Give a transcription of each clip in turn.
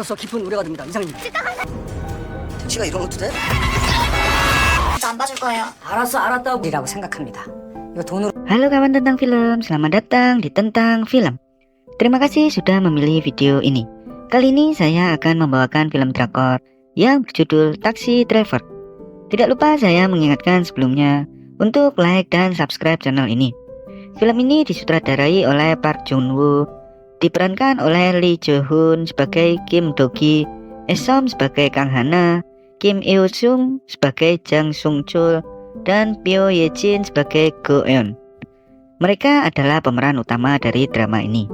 서 깊은 우려가 듭니다. 이상입니다. 택시가 이런 것도 돼? 저 안 봐줄 거예요. 알았어, 알았다고 이라고 생각합니다. 이거 돈으로. Halo kawan tentang film, selamat datang di Tentang Film. Terima kasih sudah memilih video ini. Kali ini saya akan membawakan film drakor yang berjudul Taxi Driver. Tidak lupa saya mengingatkan sebelumnya untuk like dan subscribe channel ini. Film ini disutradarai oleh Park Joon-woo, diperankan oleh Lee Jo-hoon sebagai Kim Do-gi, Esom sebagai Kang Hana, Kim Eo-sung sebagai Jang Sung-chul, dan Pyo Ye-jin sebagai Go-eun. Mereka adalah pemeran utama dari drama ini.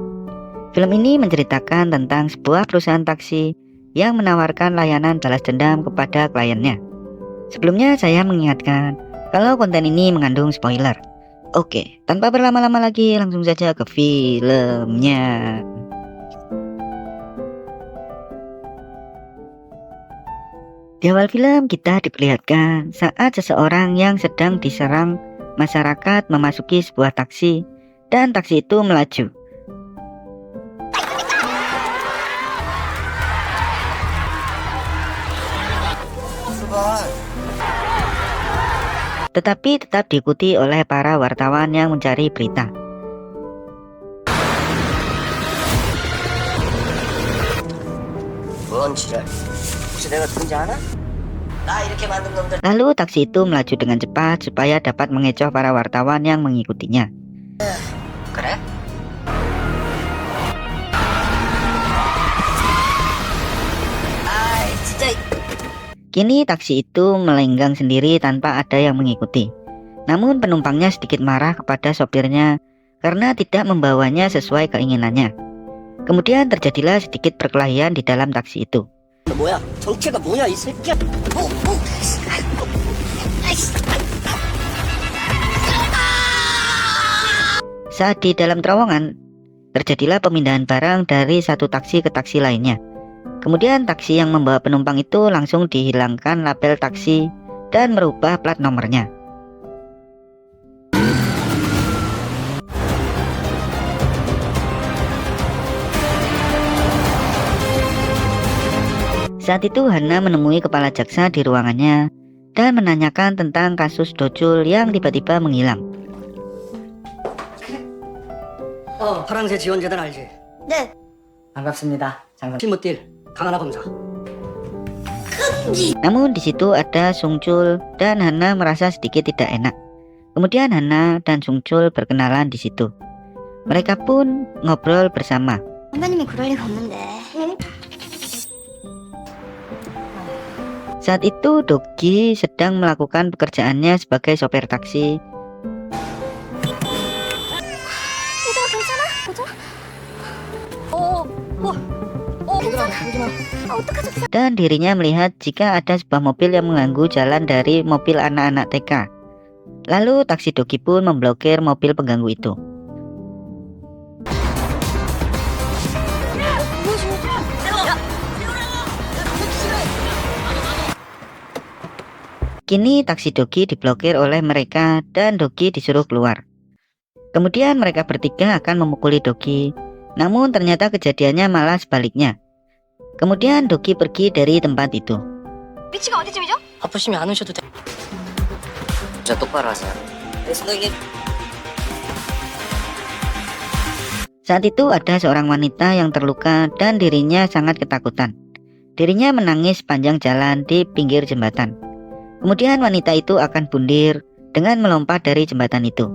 Film ini menceritakan tentang sebuah perusahaan taksi yang menawarkan layanan balas dendam kepada kliennya. Sebelumnya saya mengingatkan kalau konten ini mengandung spoiler. Oke, tanpa berlama-lama lagi langsung saja ke filmnya. Di awal film kita diperlihatkan saat seseorang yang sedang diserang masyarakat memasuki sebuah taksi dan taksi itu melaju. Tetapi tetap diikuti oleh para wartawan yang mencari berita. 뭔 지랄. 혹시 내가 누군지 아나? 나 이렇게 만든 놈들. Lalu taksi itu melaju dengan cepat supaya dapat mengecoh para wartawan yang mengikutinya. 그래? 아이 진짜. Kini taksi itu melenggang sendiri tanpa ada yang mengikuti. Namun penumpangnya sedikit marah kepada sopirnya karena tidak membawanya sesuai keinginannya. Kemudian terjadilah sedikit perkelahian di dalam taksi itu. 너 뭐야? 정체가 뭐야 이 새끼야? Saat di dalam terowongan, terjadilah pemindahan barang dari satu taksi ke taksi lainnya. Kemudian taksi yang membawa penumpang itu langsung dihilangkan label taksi dan merubah plat nomornya. Saat itu Hana menemui kepala jaksa di ruangannya dan menanyakan tentang kasus Dojul yang tiba-tiba menghilang. 파랑새 지원재단 알지? 네. 반갑습니다. 장관. 실무딜 강하나 검사. Namun di situ ada Sungchul dan Hana merasa sedikit tidak enak. Kemudian Hana dan Sungchul berkenalan di situ. Mereka pun ngobrol bersama. 선배님이 그럴 리가 없는데. Saat itu Do-gi sedang melakukan pekerjaannya sebagai sopir taksi. 얘들아 괜찮아? 보자. 괜찮아. 어떡하죠? Dan dirinya melihat jika ada sebuah mobil yang mengganggu jalan dari mobil anak-anak TK. Lalu taksi Do-gi pun memblokir mobil pengganggu itu. Kini taksi Do-gi diblokir oleh mereka dan Do-gi disuruh keluar. Kemudian mereka bertiga akan memukuli Do-gi, namun ternyata kejadiannya malah sebaliknya. Kemudian Do-gi pergi dari tempat itu. 위치가 어디쯤이죠? 아프시면 안 오셔도 돼. 진짜 똑바로 하세요. 선생님. Saat itu ada seorang wanita yang terluka dan dirinya sangat ketakutan. Dirinya menangis sepanjang jalan di pinggir jembatan. Kemudian wanita itu akan bundir dengan melompat dari jembatan itu.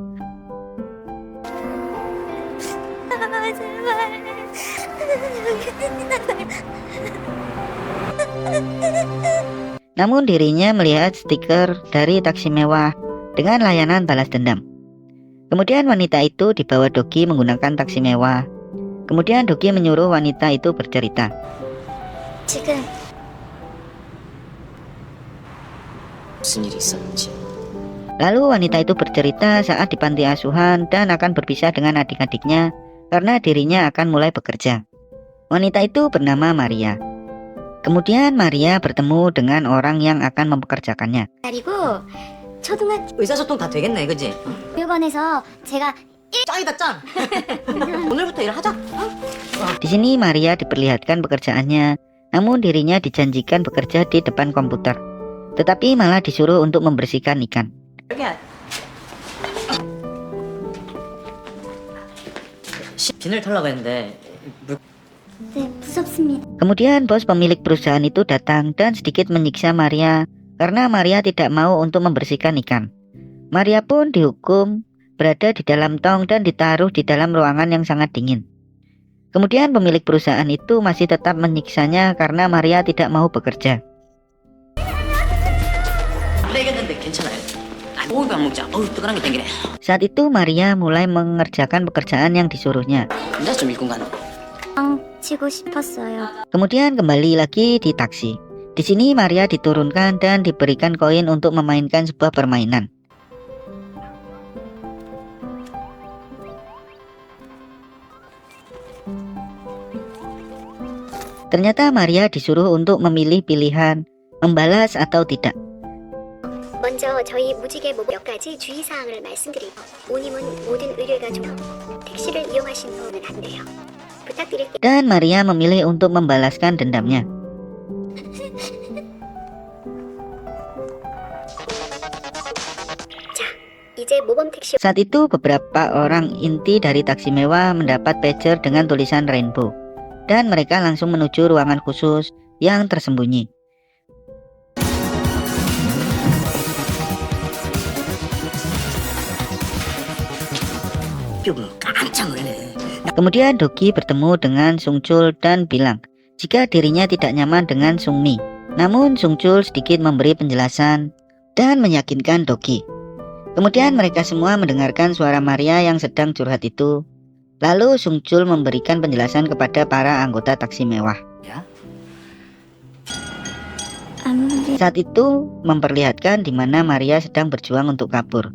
Namun dirinya melihat stiker dari taksi mewah dengan layanan balas dendam. Kemudian wanita itu dibawa Do-gi menggunakan taksi mewah. Kemudian Do-gi menyuruh wanita itu bercerita. 지금 무슨 일이 있었는지. Lalu wanita itu bercerita saat di panti asuhan dan akan berpisah dengan adik-adiknya karena dirinya akan mulai bekerja. Wanita itu bernama Maria. Kemudian Maria bertemu dengan orang yang akan mempekerjakannya. 그리고 초등학교 의사소통 다 되겠네, 그지? 교육원에서 제가 짱이다 짱. 오늘부터 일하자. Di sini Maria diperlihatkan pekerjaannya Namun dirinya dijanjikan bekerja di depan komputer, tetapi malah disuruh untuk membersihkan ikan. 비늘 털라고 했는데 네, 무섭습니다. Kemudian bos pemilik perusahaan itu datang dan sedikit menyiksa Maria karena Maria tidak mau untuk membersihkan ikan. Maria pun dihukum berada di dalam tong dan ditaruh di dalam ruangan yang sangat dingin. Kemudian pemilik perusahaan itu masih tetap menyiksanya karena Maria tidak mau bekerja. 내겠는데 괜찮아요? 고기 안 먹자. 뜨거운 게 땡기네. Saat itu Maria mulai mengerjakan pekerjaan yang disuruhnya. 혼자 좀 입고 가는. 치고 싶었어요. Kemudian kembali lagi di taksi. Di sini Maria diturunkan dan diberikan koin untuk memainkan sebuah permainan. Ternyata Maria disuruh untuk memilih pilihan membalas atau tidak. 먼저 저희 무지개 몇 가지 주의사항을 말씀드리고 오님은 모든 의뢰가 좀 택시를 이용하신 후는 안 돼요. 부탁드릴게요. Dan Maria memilih untuk membalaskan dendamnya. 자, 이제 모범 택시 Saat itu beberapa orang inti dari taksi mewah mendapat pager dengan tulisan rainbow. Dan mereka langsung menuju ruangan khusus yang tersembunyi. 깜짝 놀래. Kemudian Dogi bertemu dengan Sungchul dan bilang jika dirinya tidak nyaman dengan Sungmi. Namun Sungchul sedikit memberi penjelasan dan meyakinkan Dogi. Kemudian mereka semua mendengarkan suara Maria yang sedang curhat itu. Lalu Sungchul memberikan penjelasan kepada para anggota taksi mewah. Saat itu memperlihatkan di mana Maria sedang berjuang untuk kabur.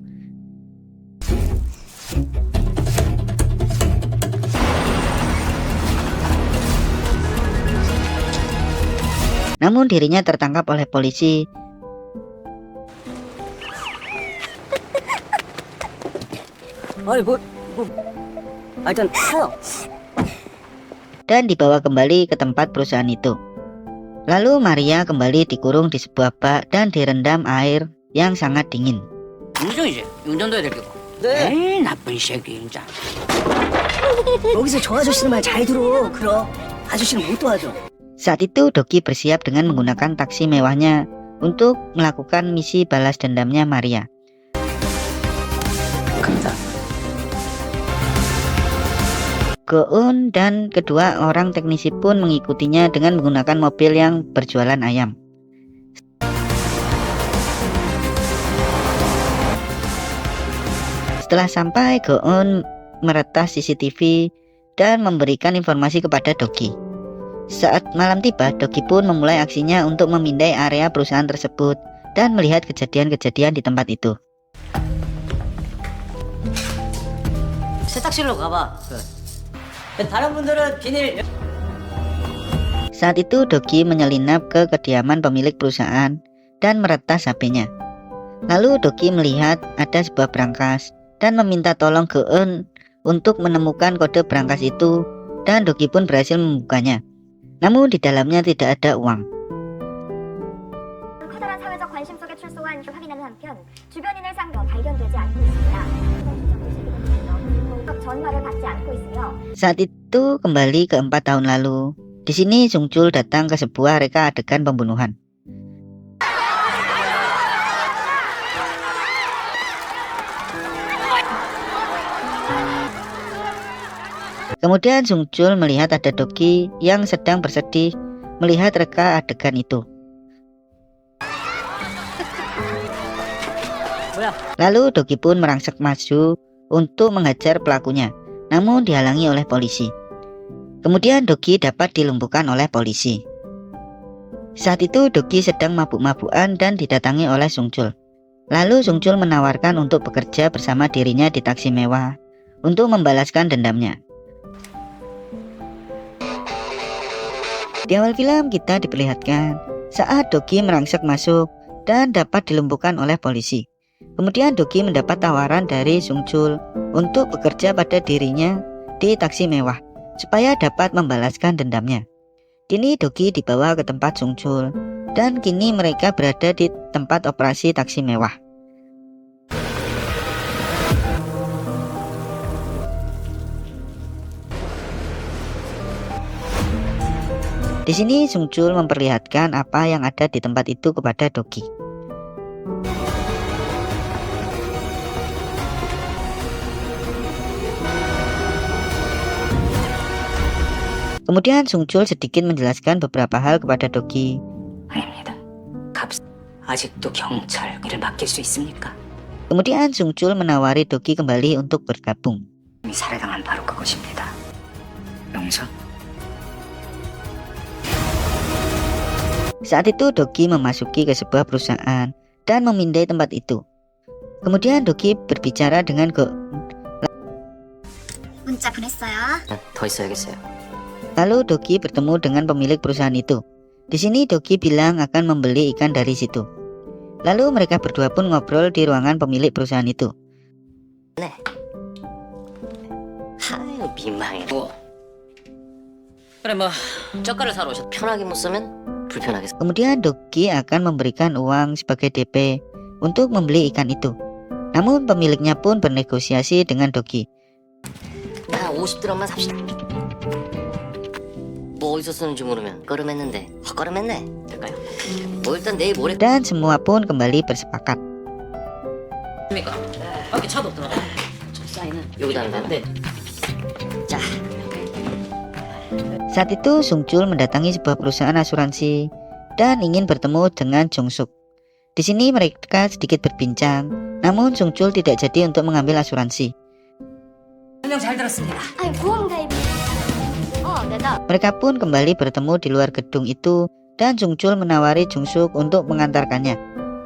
Namun dirinya tertangkap oleh polisi. Dan dibawa kembali ke tempat perusahaan itu. Lalu Maria kembali dikurung di sebuah bak dan direndam air yang sangat dingin. 운전이지. 운전도 해야 될 거고. 네. 에이, 나쁜 새끼 진짜. 여기서 저 아저씨는 말 잘 들어. 그럼 아저씨는 못 도와줘. Saat itu Dogi bersiap dengan menggunakan taksi mewahnya untuk melakukan misi balas dendamnya Maria. Go-eun dan kedua orang teknisi pun mengikutinya dengan menggunakan mobil yang berjualan ayam. Setelah sampai, Go-eun meretas CCTV dan memberikan informasi kepada Dogi. Saat malam tiba, Dogi pun memulai aksinya untuk memindai area perusahaan tersebut dan melihat kejadian-kejadian di tempat itu. 세탁실로 가봐. 다른 분들은 비닐. Saat itu Dogi menyelinap ke kediaman pemilik perusahaan dan meretas HP-nya. Lalu Dogi melihat ada sebuah brankas dan meminta tolong Go-eun untuk menemukan kode brankas itu, dan Dogi pun berhasil membukanya. Namun di dalamnya tidak ada uang. 커다란 사회적 관심 속에 출소한 확인하는 한편 주변인을 상대로 발견되지 않고 있습니다. 공격 전화를 받지 않고 있으며 Saat itu kembali ke 4 tahun lalu. Di sini Sungchul datang ke sebuah reka adegan pembunuhan. Kemudian Sungchul melihat ada Dogi yang sedang bersedih melihat reka adegan itu. Lalu Dogi pun merangsek maju untuk menghajar pelakunya, namun dihalangi oleh polisi. Kemudian Dogi dapat dilumpuhkan oleh polisi. Saat itu Dogi sedang mabuk-mabukan dan didatangi oleh Sungchul. Lalu Sungchul menawarkan untuk bekerja bersama dirinya di taksi mewah untuk membalaskan dendamnya. Di awal film kita diperlihatkan saat Dogi merangsek masuk dan dapat dilumpuhkan oleh polisi. Kemudian Dogi mendapat tawaran dari Sungchul untuk bekerja pada dirinya di taksi mewah supaya dapat membalaskan dendamnya. Kini Dogi dibawa ke tempat Sungchul, dan kini mereka berada di tempat operasi taksi mewah. Di sini Sungchul memperlihatkan apa yang ada di tempat itu kepada Dogi. Kemudian Sungchul sedikit menjelaskan beberapa hal kepada Dogi. 아닙니다. 아직도 경찰 일을 맡길 수 있습니까? Kemudian Sungchul menawari Dogi kembali untuk bergabung. 살해당한 바로 그것입니다. 용서? Saat itu Dogi memasuki ke sebuah perusahaan dan memindai tempat itu. Kemudian Dogi berbicara dengan 문자 보냈어요. 더 있어야겠어요. Lalu Dogi bertemu dengan pemilik perusahaan itu. Di sini Dogi bilang akan membeli ikan dari situ. Lalu mereka berdua pun ngobrol di ruangan pemilik perusahaan itu. 아유 민망해. 그래 뭐 젓갈을 사러 오셨. 편하게 못 쓰면 불편하게. Kemudian Dogi akan memberikan uang sebagai DP untuk membeli ikan itu. Namun pemiliknya pun bernegosiasi dengan Dogi. 나 50드럼만 삽시다. 뭐 어디서 쓰는지 모르면 걸음했는데 헛걸음했네. 될까요? 뭐 일단 내일 모레. Dan semua pun kembali bersepakat. 됩니까? 밖에 차도 없더라. 저 사인은 여기다 하면 돼. 자. Saat itu Sungchul mendatangi sebuah perusahaan asuransi dan ingin bertemu dengan Jong-suk. Di sini mereka sedikit berbincang, namun Sungchul tidak jadi untuk mengambil asuransi. 설명 잘 들었습니다. 아니 보험 가입. 내가. Mereka pun kembali bertemu di luar gedung itu dan Sungchul menawari Jong-suk untuk mengantarkannya.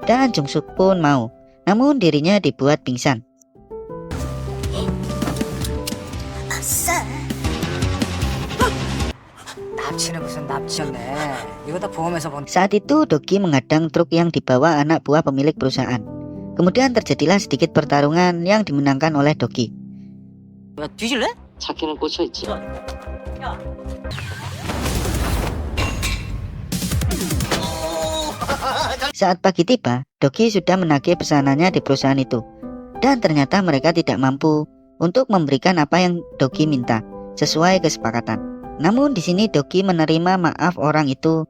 Dan Jong-suk pun mau, namun dirinya dibuat pingsan. 납치는 무슨 납치였네. 이거 다 보험에서 본. Saat itu Dogi menghadang truk yang dibawa anak buah pemilik perusahaan. Kemudian terjadilah sedikit pertarungan yang dimenangkan oleh Dogi. 야 뒤질래? 차키는 꽂혀 있지. Saat pagi tiba, Dogi sudah menagih pesanannya di perusahaan itu. Dan ternyata mereka tidak mampu untuk memberikan apa yang Dogi minta sesuai kesepakatan. Namun di sini Dogi menerima maaf orang itu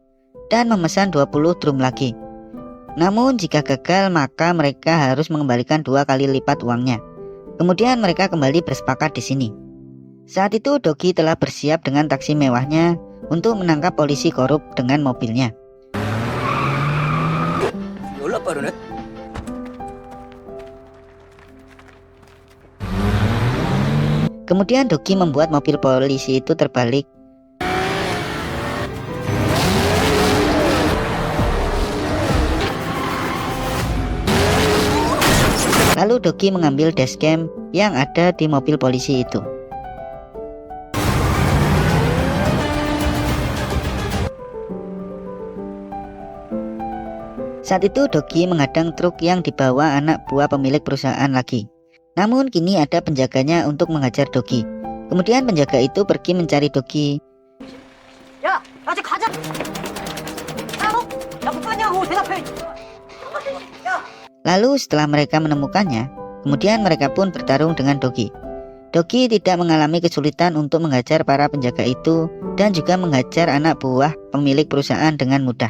dan memesan 20 drum lagi. Namun jika gagal maka mereka harus mengembalikan 2 kali lipat uangnya. Kemudian mereka kembali bersepakat di sini. Saat itu Dogi telah bersiap dengan taksi mewahnya untuk menangkap polisi korup dengan mobilnya. 연락 빠르네. Kemudian Dogi membuat mobil polisi itu terbalik. Lalu Dogi mengambil dashcam yang ada di mobil polisi itu. Saat itu Dogi menghadang truk yang dibawa anak buah pemilik perusahaan lagi. Namun kini ada penjaganya untuk menghajar Dogi. Kemudian penjaga itu pergi mencari Dogi. 야, 아직 가자. 야, 야, 못 가냐고 대답해. Lalu setelah mereka menemukannya, kemudian mereka pun bertarung dengan Dogi. Dogi tidak mengalami kesulitan untuk menghajar para penjaga itu dan juga menghajar anak buah pemilik perusahaan dengan mudah.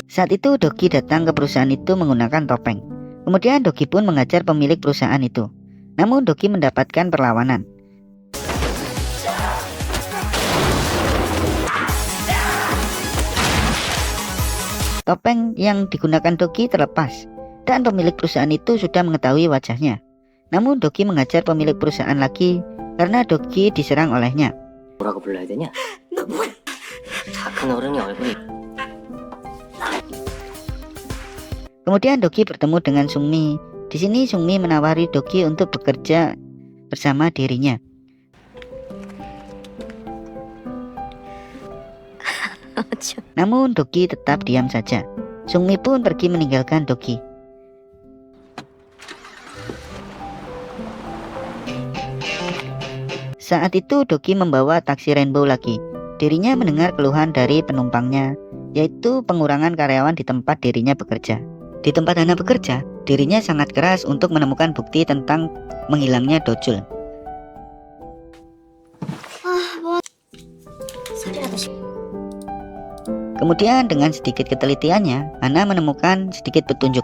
Saat itu Dogi datang ke perusahaan itu menggunakan topeng. Kemudian Dogi pun mengajar pemilik perusahaan itu. Namun Dogi mendapatkan perlawanan. Topeng yang digunakan Dogi terlepas dan pemilik perusahaan itu sudah mengetahui wajahnya. Namun Dogi mengajar pemilik perusahaan lagi karena Dogi diserang olehnya. 뭐라고 불러야 되냐? 너 뭐야? 착한 어른이 얼굴이. Kemudian Dogi bertemu dengan Sungmi. Di sini Sungmi menawari Dogi untuk bekerja bersama dirinya. Namun Dogi tetap diam saja. Sungmi pun pergi meninggalkan Dogi. Saat itu Doki membawa taksi Rainbow lagi. Dirinya mendengar keluhan dari penumpangnya, yaitu pengurangan karyawan di tempat dirinya bekerja. Di tempat Hana bekerja, dirinya sangat keras untuk menemukan bukti tentang menghilangnya Dojul. Kemudian dengan sedikit ketelitiannya, Hana menemukan sedikit petunjuk.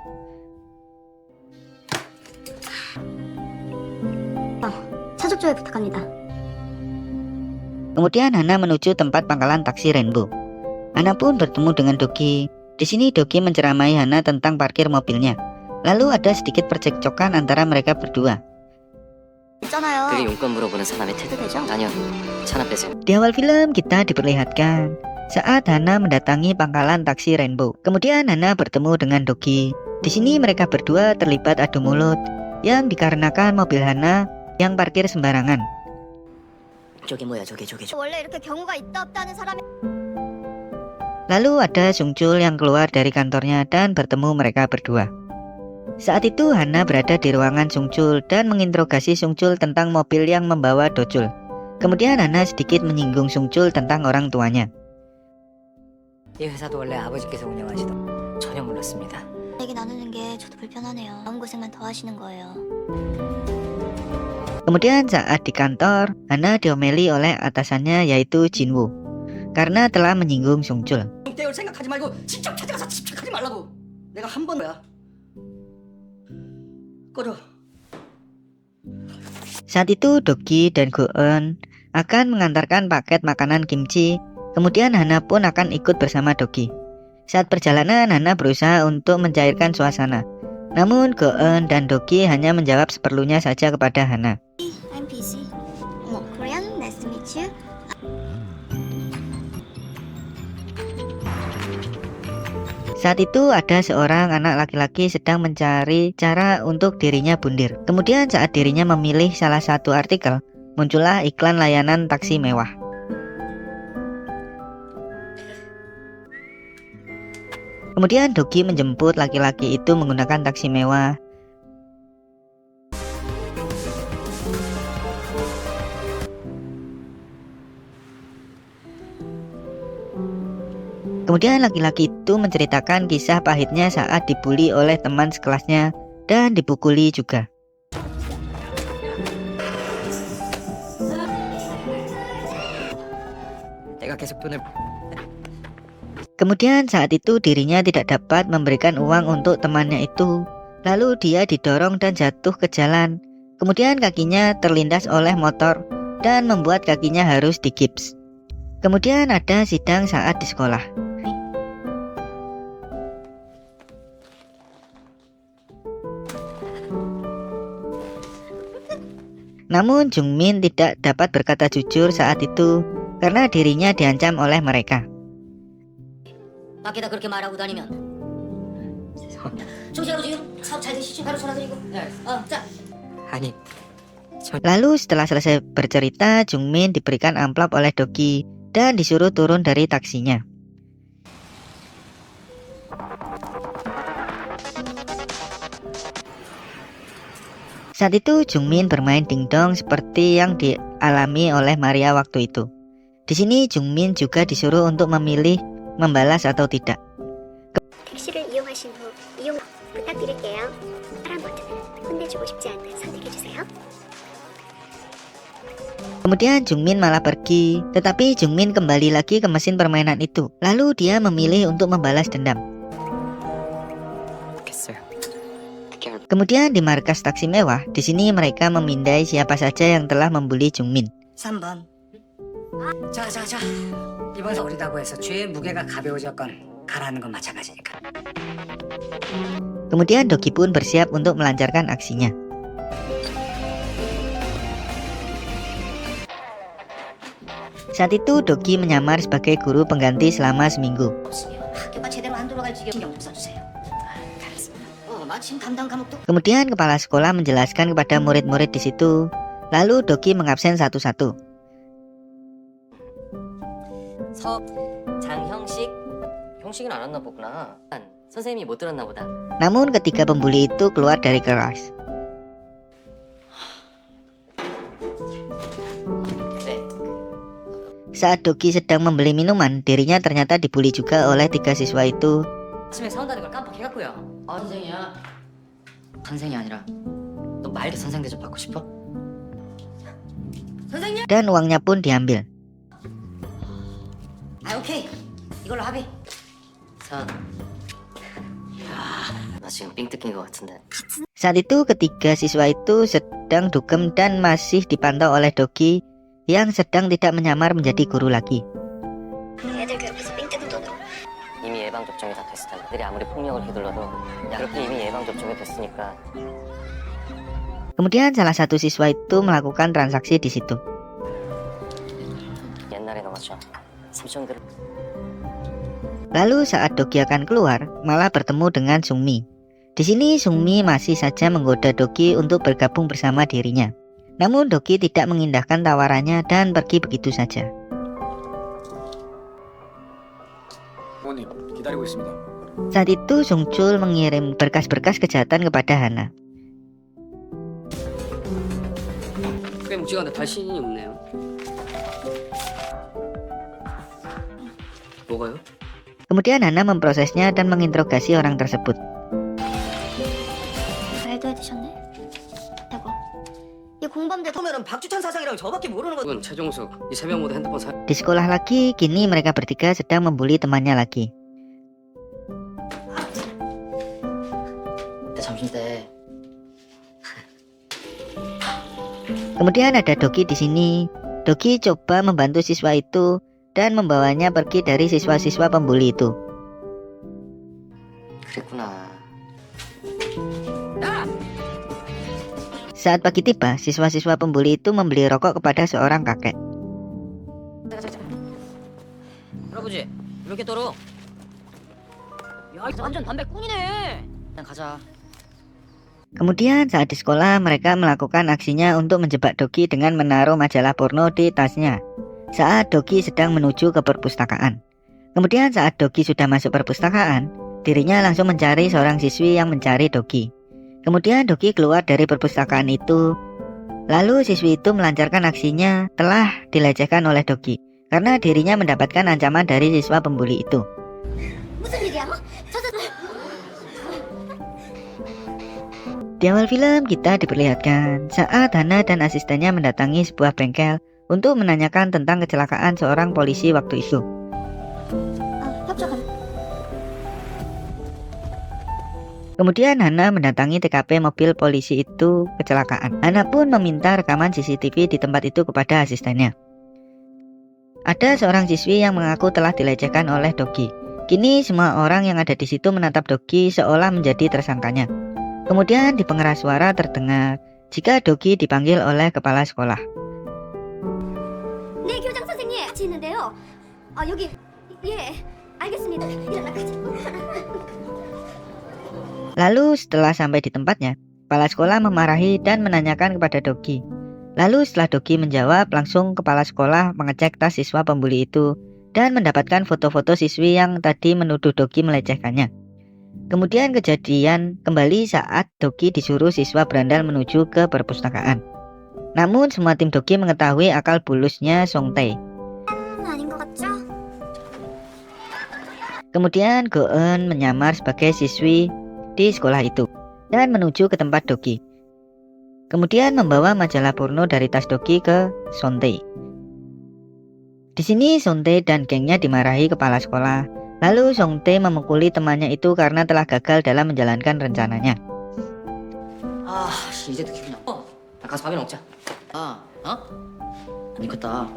차족조회 부탁합니다. Kemudian Hana menuju tempat pangkalan taksi Rainbow. Hana pun bertemu dengan Doki. Di sini Doki menceramai Hana tentang parkir mobilnya. Lalu ada sedikit percekcokan antara mereka berdua. 있잖아요. 그게 용건 물어보는 사람의 태도. 되죠? 아니요, 차나 빼세요. Di awal film kita diperlihatkan saat Hana mendatangi pangkalan taksi Rainbow. Kemudian Hana bertemu dengan Doki. Di sini mereka berdua terlibat adu mulut yang dikarenakan mobil Hana yang parkir sembarangan. 저게 뭐야, 저게. 원래 이렇게 경우가 있다 없다는 사람이 Lalu ada Sungchul yang keluar dari kantornya dan bertemu mereka berdua. Saat itu Hana berada di ruangan Sungchul dan menginterogasi Sungchul tentang mobil yang membawa Dojul. Kemudian Hana sedikit menyinggung Sungchul tentang orang tuanya. 이 회사도 원래 아버지께서 운영하시던. 전혀 몰랐습니다. 얘기 나누는 게 저도 불편하네요. 마음고생만 더 하시는 거예요. Kemudian saat di kantor, Hana diomeli oleh atasannya yaitu Jinwoo karena telah menyinggung Sungchul. 떼올 생각하지 말고 직접 찾아가서 집착하지 말라고. 내가 한 번 거야. 꺼져. Saat itu Doki dan Go-eun akan mengantarkan paket makanan kimchi. Kemudian Hana pun akan ikut bersama Doki. Saat perjalanan Hana berusaha untuk mencairkan suasana. Namun Go-eun dan Doki hanya menjawab seperlunya saja kepada Hana. I'm busy. Korean, nice to meet you. Saat itu ada seorang anak laki-laki sedang mencari cara untuk dirinya bundir. Kemudian saat dirinya memilih salah satu artikel, muncullah iklan layanan taksi mewah. Kemudian Doki menjemput laki-laki itu menggunakan taksi mewah. Kemudian laki-laki itu menceritakan kisah pahitnya saat dibully oleh teman sekelasnya dan dipukuli juga. 내가 계속 돈을. Kemudian saat itu dirinya tidak dapat memberikan uang untuk temannya itu. Lalu dia didorong dan jatuh ke jalan. Kemudian kakinya terlindas oleh motor dan membuat kakinya harus digips. Kemudian ada sidang saat di sekolah. Namun Jungmin tidak dapat berkata jujur saat itu karena dirinya diancam oleh mereka. 밖에다 그렇게 말하고 다니면. 죄송합니다. 조지하고 지금 사업 잘 되시죠? 바로 전화 드리고. 네. 자. 아니, Lalu setelah selesai bercerita, Jungmin diberikan amplop oleh Doki dan disuruh turun dari taksinya. Saat itu Jungmin bermain dingdong seperti yang dialami oleh Maria waktu itu. Di sini Jungmin juga disuruh untuk memilih membalas atau tidak. 택시를 이용하신 후 이용 부탁드릴게요. 파란 버튼을 혼내주고 싶지 않은 선택해주세요. Kemudian Jungmin malah pergi, tetapi Jungmin kembali lagi ke mesin permainan itu. Lalu dia memilih untuk membalas dendam. 좋겠어요. Kemudian di markas taksi mewah, di sini mereka memindai siapa saja yang telah membuli Jungmin. 3번. 자. 이번에 어리다고 해서 죄의 무게가 가벼워졌건 가라앉는 건 마찬가지니까. Kemudian Doki pun bersiap untuk melancarkan aksinya. Saat itu Doki menyamar sebagai guru pengganti selama seminggu. 없으면 학교가 제대로 안 돌아갈 지경 신경 좀 써주세요. 마침 담당 과목도. Kemudian kepala sekolah menjelaskan kepada murid-murid di situ. Lalu Doki mengabsen satu-satu. 장형식. 형식은 안 왔나 보구나. 선생님이 못 들었나 보다. Namun ketiga pembuli itu keluar dari kelas. Saat Doki sedang membeli minuman, dirinya ternyata dibully juga oleh 3 siswa itu. 아침에 사온다는 걸 깜빡해갖고요. 아 선생이야. 선생이 아니라 너 말도 선생 대접 받고 싶어? 선생님? Dan uangnya pun diambil. 아 오케이. 이걸로 합의. 선. 나 지금 삥 뜯긴 것 같은데. Saat itu ketiga siswa itu sedang dugem dan masih dipantau oleh Doki yang sedang tidak menyamar menjadi guru lagi. 애들 괴롭혀서 삥 뜯은 돈으로 이미 예방 접종이 다 됐을 텐데. 애들이 아무리 폭력을 휘둘러도 야 그렇게 이미 예방 접종이 됐으니까. Kemudian salah satu siswa itu melakukan transaksi di situ. 옛날에 넘었죠. 삼촌들. Lalu saat Doki akan keluar, malah bertemu dengan Sungmi. Di sini Sungmi masih saja menggoda Doki untuk bergabung bersama dirinya. Namun Doki tidak mengindahkan tawarannya dan pergi begitu saja. 부모님 기다리고 있습니다. Saat itu Sungchul mengirim berkas-berkas kejahatan kepada Hana. 꽤 묵직한데 발신이 없네요. 뭐가요? Kemudian Hana memprosesnya dan menginterogasi orang tersebut. 말도 해드셨네. 대박. 이 공범들 보면은 박주찬 사상이랑 저밖에 모르는 거. 이건 최종석 이 세 명 모두 핸드폰 사. Di sekolah lagi, kini mereka bertiga sedang membuli temannya lagi. 그때 점심 때 Kemudian ada Doki di sini. Doki coba membantu siswa itu dan membawanya pergi dari siswa-siswa pembuli itu. 그랬구나. Saat pagi tiba, siswa-siswa pembuli itu membeli rokok kepada seorang kakek. 할아버지 이렇게 떨어. 야 완전 담배꾼이네. 그냥 가자. Kemudian saat di sekolah, mereka melakukan aksinya untuk menjebak Doki dengan menaruh majalah porno di tasnya saat Doki sedang menuju ke perpustakaan. Kemudian saat Doki sudah masuk perpustakaan, dirinya langsung mencari seorang siswi yang mencari Doki. Kemudian Doki keluar dari perpustakaan itu. Lalu siswi itu melancarkan aksinya telah dilecehkan oleh Doki karena dirinya mendapatkan ancaman dari siswa pembuli itu. 무슨 일이야? Di awal film kita diperlihatkan saat Hana dan asistennya mendatangi sebuah bengkel untuk menanyakan tentang kecelakaan seorang polisi waktu itu. 협조가. Kemudian Hana mendatangi TKP mobil polisi itu kecelakaan. Hana pun meminta rekaman CCTV di tempat itu kepada asistennya. Ada seorang siswi yang mengaku telah dilecehkan oleh Doki. Kini semua orang yang ada di situ menatap Doki seolah menjadi tersangkanya. Kemudian di pengeras suara terdengar jika Doki dipanggil oleh kepala sekolah. 네 교장 선생님 같이 있는데요. 여기 예 알겠습니다. 일어나 가자. Lalu setelah sampai di tempatnya, kepala sekolah memarahi dan menanyakan kepada Doki. Lalu setelah Doki menjawab, langsung kepala sekolah mengecek tas siswa pembuli itu dan mendapatkan foto-foto siswi yang tadi menuduh Doki melecehkannya. Kemudian kejadian kembali saat Doki disuruh siswa berandal menuju ke perpustakaan. Namun semua tim Doki mengetahui akal bulusnya Songtae. 아닌 것 같죠? Kemudian Go-eun menyamar sebagai siswi di sekolah itu dan menuju ke tempat Doki. Kemudian membawa majalah porno dari tas Doki ke Songtae. Di sini Songtae dan gengnya dimarahi kepala sekolah. Lalu Songtae memukuli temannya itu karena telah gagal dalam menjalankan rencananya. 아 이제도 기분 나. 가서 밥이나 먹자. 이겼다.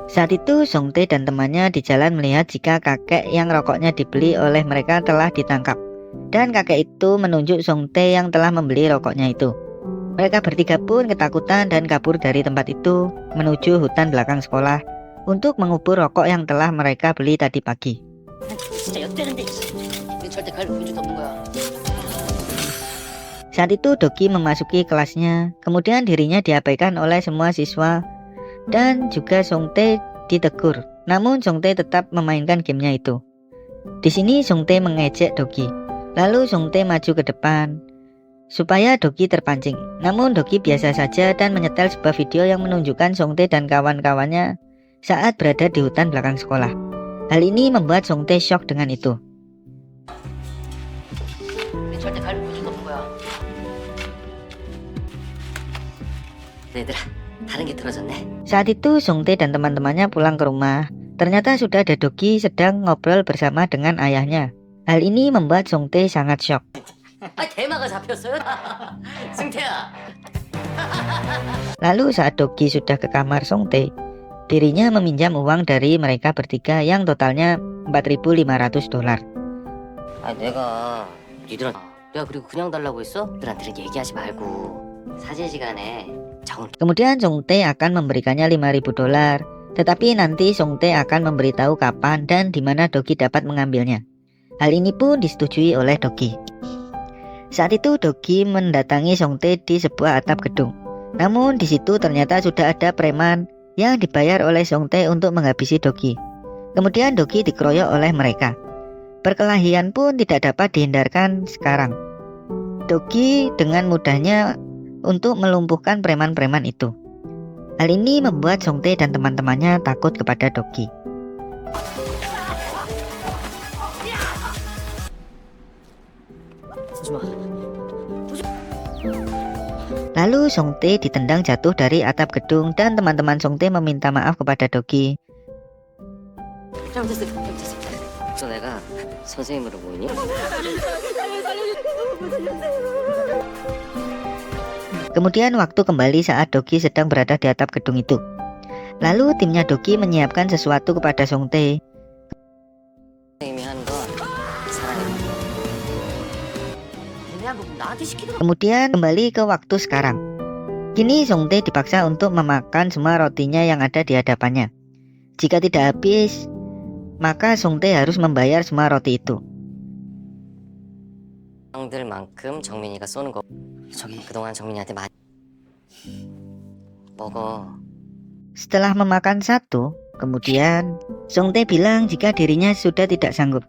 Saat itu Songtae dan temannya di jalan melihat jika kakek yang rokoknya dibeli oleh mereka telah ditangkap. Dan kakek itu menunjuk Songtae yang telah membeli rokoknya itu. Mereka bertiga pun ketakutan dan kabur dari tempat itu menuju hutan belakang sekolah untuk mengubur rokok yang telah mereka beli tadi pagi. 진짜 엿되는데. 우리 절대 갈 분주도 없는 거야. Saat itu Doki memasuki kelasnya, kemudian dirinya diabaikan oleh semua siswa dan juga Songtae ditegur. Namun Songtae tetap memainkan gamenya itu. Di sini Songtae mengejek Doki. Lalu Songtae maju ke depan supaya Doki terpancing. Namun Doki biasa saja dan menyetel sebuah video yang menunjukkan Songtae dan kawan-kawannya saat berada di hutan belakang sekolah. Hal ini membuat Songtae shock dengan itu. 우리 절대 갈 수도 없는 거야. 얘들아, 다른 게 틀어졌네. Saat itu Songtae dan teman-temannya pulang ke rumah. Ternyata sudah ada Dogi sedang ngobrol bersama dengan ayahnya. Hal ini membuat Songtae sangat shock. 아, 대마가 잡혔어요? 승태야. Lalu saat Dogi sudah ke kamar Songtae, dirinya meminjam uang dari mereka bertiga yang totalnya $4.500. 아, 내가 그리고 그냥 달라고 했어? 들한테는 얘기하지 말고 사제 시간에 적은. Kemudian Songtae akan memberikannya $5.000, tetapi nanti Songtae akan memberitahu kapan dan di mana Dogi dapat mengambilnya. Hal ini pun disetujui oleh Dogi. Saat itu Dogi mendatangi Songtae di sebuah atap gedung. Namun di situ ternyata sudah ada preman yang dibayar oleh Songtae untuk menghabisi Dogi. Kemudian Dogi dikeroyok oleh mereka. Perkelahian pun tidak dapat dihindarkan sekarang. Dogi dengan mudahnya untuk melumpuhkan preman-preman itu. Hal ini membuat Songtae dan teman-temannya takut kepada Dogi. Lalu Songtae ditendang jatuh dari atap gedung dan teman-teman Songtae meminta maaf kepada Dogi. 잘못했어. 그래서 내가 선생님으로 보이니? Kemudian waktu kembali saat Dogi sedang berada di atap gedung itu. Lalu timnya Dogi menyiapkan sesuatu kepada Songtae. 선생님이 한 건 사랑해. 얘네야, 너 나한테 시키더라. Kemudian kembali ke waktu sekarang. Kini Songtae dipaksa untuk memakan semua rotinya yang ada di hadapannya. Jika tidak habis, maka Songtae harus membayar semua roti itu. 형들만큼 정민이가 쏘는 거. 저기 그동안 정민이한테 많이 먹어. Setelah memakan satu, kemudian Songtae bilang jika dirinya sudah tidak sanggup.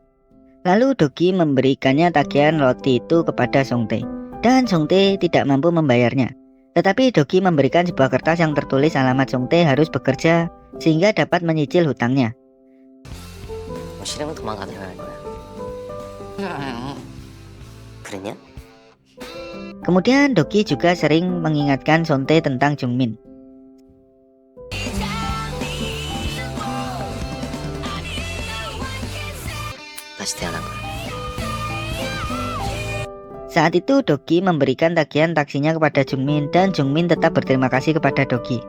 Lalu Dogi memberikannya tagihan roti itu kepada Songtae, dan Songtae tidak mampu membayarnya. Tetapi Dogi memberikan sebuah kertas yang tertulis alamat Songtae harus bekerja sehingga dapat menyicil hutangnya. 뭐 싫으면 도망가면 할 거야. 그랬냐? Kemudian Dogi juga sering mengingatkan Songtae tentang Jungmin. 다시 태어난 거야. Saat itu Dogi memberikan tagihan taksinya kepada Jungmin dan Jungmin tetap berterima kasih kepada Dogi.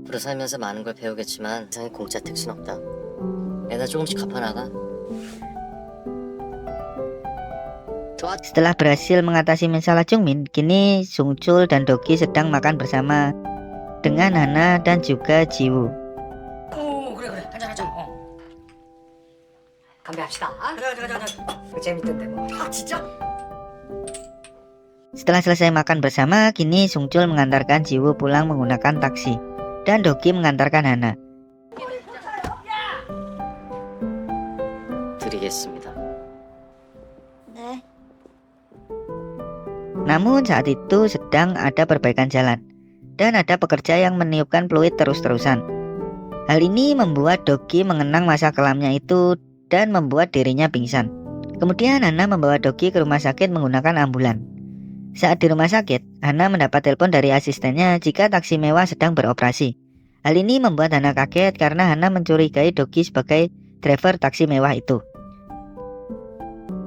앞으로 살면서 많은 걸 배우겠지만 세상에 공짜 택시는 없다. 애나 조금씩 갚아나가. Setelah berhasil mengatasi masalah Jungmin, kini Sungchul dan Dogi sedang makan bersama dengan Hana dan juga Jiwoo. 그래 한잔하자. 건배합시다. 재밌던데 뭐. 진짜? Setelah selesai makan bersama, kini Sungchul mengantarkan Jiwoo pulang menggunakan taksi dan Dogi mengantarkan Hana. 드리겠습니다. 네. Namun saat itu sedang ada perbaikan jalan dan ada pekerja yang meniupkan peluit terus-terusan. Hal ini membuat Dogi mengenang masa kelamnya itu dan membuat dirinya pingsan. Kemudian Hana membawa Dogi ke rumah sakit menggunakan ambulan. Saat di rumah sakit, Hana mendapat telepon dari asistennya jika taksi mewah sedang beroperasi. Hal ini membuat Hana kaget karena Hana mencurigai Dogi sebagai driver taksi mewah itu.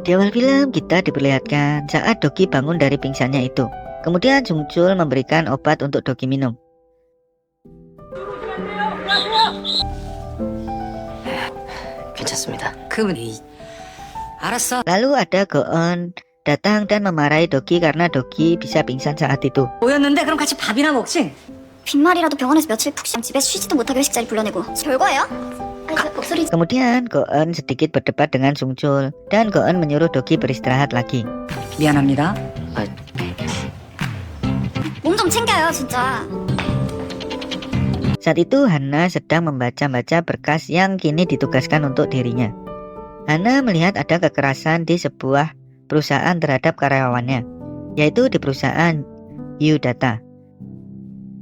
Di awal film kita diperlihatkan saat Dogi bangun dari pingsannya itu. Kemudian Sungchul memberikan obat untuk Dogi minum. 괜찮습니다. 그분이 알았어. Lalu ada Go-eun datang dan memarahi Dogi karena Dogi bisa pingsan saat itu. 모였는데 그럼 같이 밥이나 먹지? 빈말이라도 병원에서 며칠 푹 쉬면 집에서 쉬지도 못하게 회식 자리 불러내고 별거예요? 아니 저 목소리 Kemudian Go-eun sedikit berdebat dengan Sungchul dan Go-eun menyuruh Dogi beristirahat lagi. 미안합니다. 몸 좀 챙겨요 진짜. Saat itu Hana sedang membaca-baca berkas yang kini ditugaskan untuk dirinya. Hana melihat ada kekerasan di sebuah perusahaan terhadap karyawannya, yaitu di perusahaan Udata.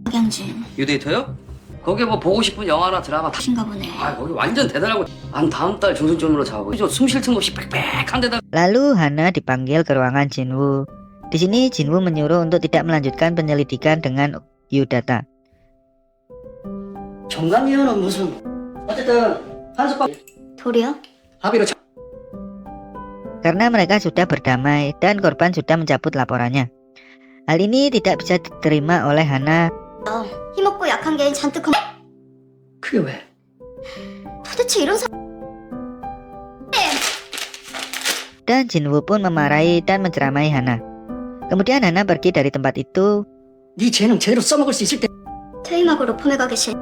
박양진 유데이터요? 거기 뭐 보고 싶은 영화나 드라마 다. 신가 보네. 아 거기 완전 대단하고. 한 다음 달 중순쯤으로 잡고. 숨 쉴 틈 없이 빽빽한 데다. Lalu Hana dipanggil ke ruangan Jinwoo. Di sini Jinwoo menyuruh untuk tidak melanjutkan penyelidikan dengan Yudata. 정관이요는 무슨 어쨌든 한숙과 돌이요? 합의로 Karena mereka sudah berdamai dan korban sudah mencabut laporannya. Hal ini tidak bisa diterima oleh Hana. 힘없고 약한 게 잔뜩 그게 왜? 도대체 이런 사... Dan Jinwoo pun memarahi dan menceramai Hana. Kemudian Hana pergi dari tempat itu. 네 재능 제대로 써먹을 수 있을 때 퇴임하고 로펌에 가기 싫...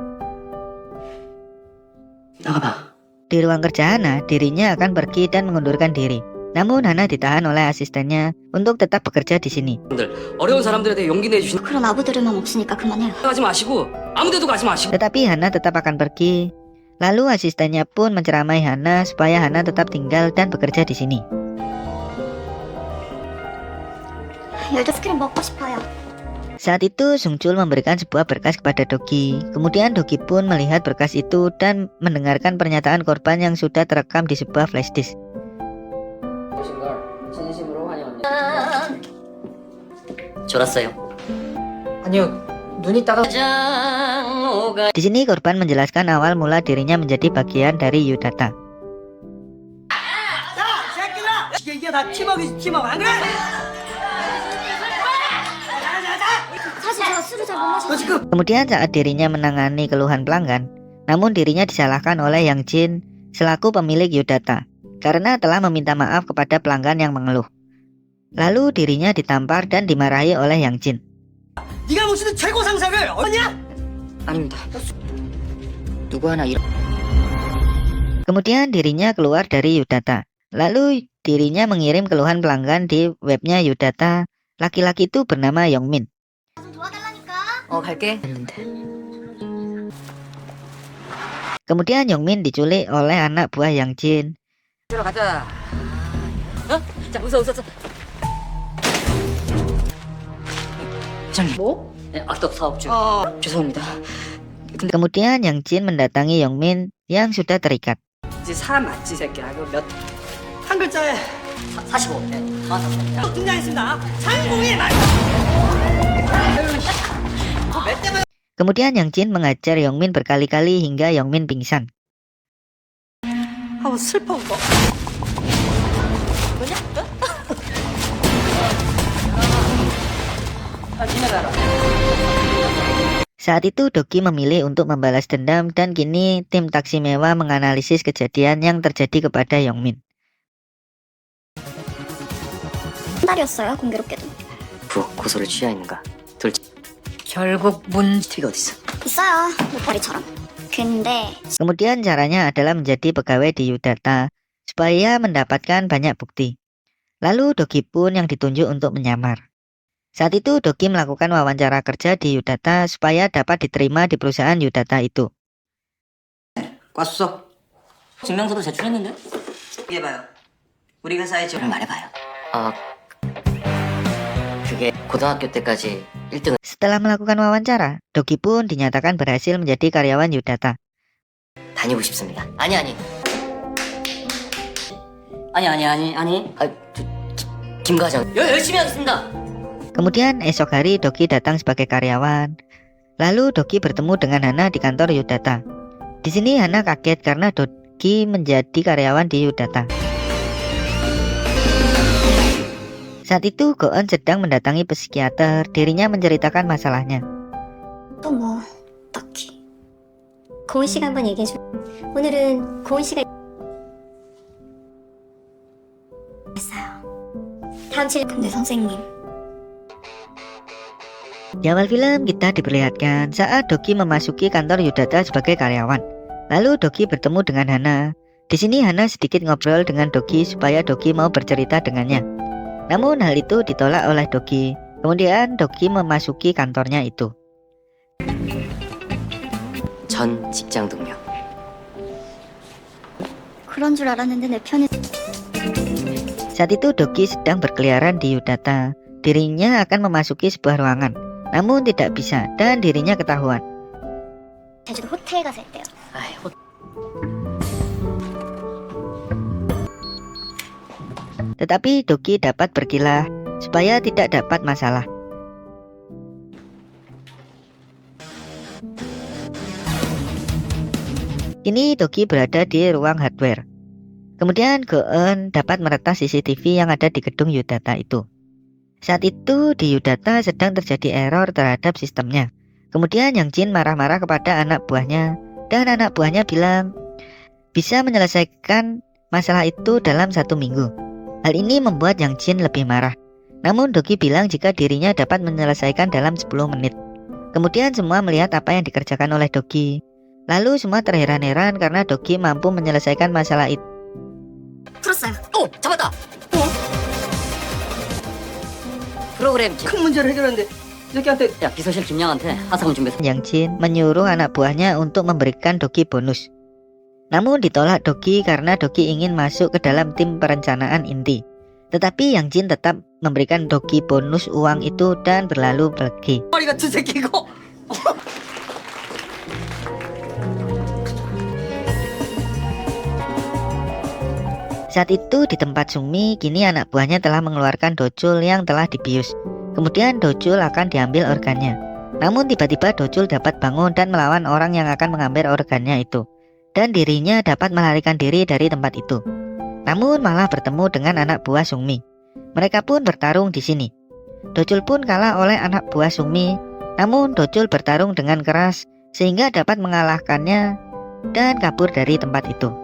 나가봐. Di ruang kerja Hana, dirinya akan pergi dan mengundurkan diri. Namun Hana ditahan oleh asistennya untuk tetap bekerja di sini. 어려운 사람들에 대해 용기 내주시는. 그런 아부들만 없으니까 그만해요. 가지 마시고 아무데도 가지 마시고. Tetapi Hana tetap akan pergi. Lalu asistennya pun menceramai Hana supaya Hana tetap tinggal dan bekerja di sini. 열대스크림 먹고 싶어요. Saat itu Sungchul memberikan sebuah berkas kepada Dogi. Kemudian Dogi pun melihat berkas itu dan mendengarkan pernyataan korban yang sudah terekam di sebuah flash disk. 졸았어요. 아니요. 눈이 따가 Di sini korban menjelaskan awal mula dirinya menjadi bagian dari Yudata. 이게 다 팀워크 안 그래? 사실 제가 술을 잘 못 마셔서 너 지금 Kemudian saat dirinya menangani keluhan pelanggan, namun dirinya disalahkan oleh Yang Jin selaku pemilik Yudata karena telah meminta maaf kepada pelanggan yang mengeluh. Lalu dirinya ditampar dan dimarahi oleh Yang Jin. 네가 모시는 최고 상사를 어냐? 아닙니다. 누구 하나 이런. Kemudian dirinya keluar dari Yudata. Lalu dirinya mengirim keluhan pelanggan di webnya Yudata. Laki-laki itu bernama Yongmin. 좀 도와달라니까. 갈게. Kemudian Yongmin diculik oleh anak buah Yang Jin. 들어가자. 자, 웃어. 뭐? 네, 악덕 사업주. 죄송합니다. Kemudian Yang Jin mendatangi Yongmin yang sudah terikat. 이제 사람 맞지 새끼야. 한 글자에 45. 네, 정확합니다. 등장했습니다. 상공의 말. Kemudian Yang Jin mengajar Yongmin berkali-kali hingga Yongmin pingsan. 하고 슬퍼 거. Saat itu Dogi memilih untuk membalas dendam dan kini tim taksi mewah menganalisis kejadian yang terjadi kepada Yongmin. 한 달이었어요, 공교롭게도. 고소를 취하 있는가? 결국 문티가 어딨어? 있어요, 목걸이처럼. 근데 Kemudian caranya adalah menjadi pegawai di Yudata supaya mendapatkan banyak bukti. Lalu Dogi pun yang ditunjuk untuk menyamar. Saat itu Dogi melakukan wawancara kerja di Yudata supaya dapat diterima di perusahaan Yudata itu. 꽈수서 증명서도 제출했는데? 얘기해봐요. 우리 회사에 좀 말해봐요. 그게 고등학교 때까지 1등을 Setelah melakukan wawancara, Dogi pun dinyatakan berhasil menjadi karyawan Yudata. 다니고 싶습니다. 아니. 김과장. 열심히 하겠습니다. Kemudian esok hari Dogi datang sebagai karyawan. Lalu Dogi bertemu dengan Hana di kantor Yudata. Di sini Hana kaget karena Dogi menjadi karyawan di Yudata. Saat itu Go-eun sedang mendatangi psikiater. Dirinya menceritakan masalahnya. 또 뭐 딱히. 고은 씨가 한번 얘기해줘. 오늘은 고은 씨가 했어요. 다음 칠 근데 선생님. Di awal film kita diperlihatkan saat Dogi memasuki kantor Yudata sebagai karyawan. Lalu Dogi bertemu dengan Hana. Di sini Hana sedikit ngobrol dengan Dogi supaya Dogi mau bercerita dengannya. Namun hal itu ditolak oleh Dogi. Kemudian Dogi memasuki kantornya itu. 전 직장 동료. 그런 줄 알았는데 내 편에 Saat itu Dogi sedang berkeliaran di Yudata. Dirinya akan memasuki sebuah ruangan, namun tidak bisa dan dirinya ketahuan. 제주도 호텔 가서 했대요. 아이, Tetapi Doki dapat berkilah supaya tidak dapat masalah. Kini Doki berada di ruang hardware. Kemudian Go-eun dapat meretas CCTV yang ada di gedung Yudata itu. Saat itu di Yudata sedang terjadi error terhadap sistemnya. Kemudian Yang Jin marah-marah kepada anak buahnya, dan anak buahnya bilang bisa menyelesaikan masalah itu dalam 1 minggu. Hal ini membuat Yang Jin lebih marah. Namun Doki bilang jika dirinya dapat menyelesaikan dalam 10 menit. Kemudian semua melihat apa yang dikerjakan oleh Doki. Lalu semua terheran-heran karena Doki mampu menyelesaikan masalah itu. 풀었어요. 잡았다. 프로그램 집. 큰 문제를 해결했는데 이렇게한테 야, 비서실 김양한테 하사금 준비해서. Yang Jin menyuruh anak buahnya untuk memberikan Doki bonus. Namun ditolak Doki karena Doki ingin masuk ke dalam tim perencanaan inti. Tetapi Yang Jin tetap memberikan Doki bonus uang itu dan berlalu pergi. 머리 같은 새끼 이거. Saat itu di tempat Sungmi, kini anak buahnya telah mengeluarkan Dojul yang telah dibius. Kemudian Dojul akan diambil organnya. Namun tiba-tiba Dojul dapat bangun dan melawan orang yang akan mengambil organnya itu. Dan dirinya dapat melarikan diri dari tempat itu. Namun malah bertemu dengan anak buah Sungmi. Mereka pun bertarung di sini. Dojul pun kalah oleh anak buah Sungmi. Namun Dojul bertarung dengan keras sehingga dapat mengalahkannya dan kabur dari tempat itu.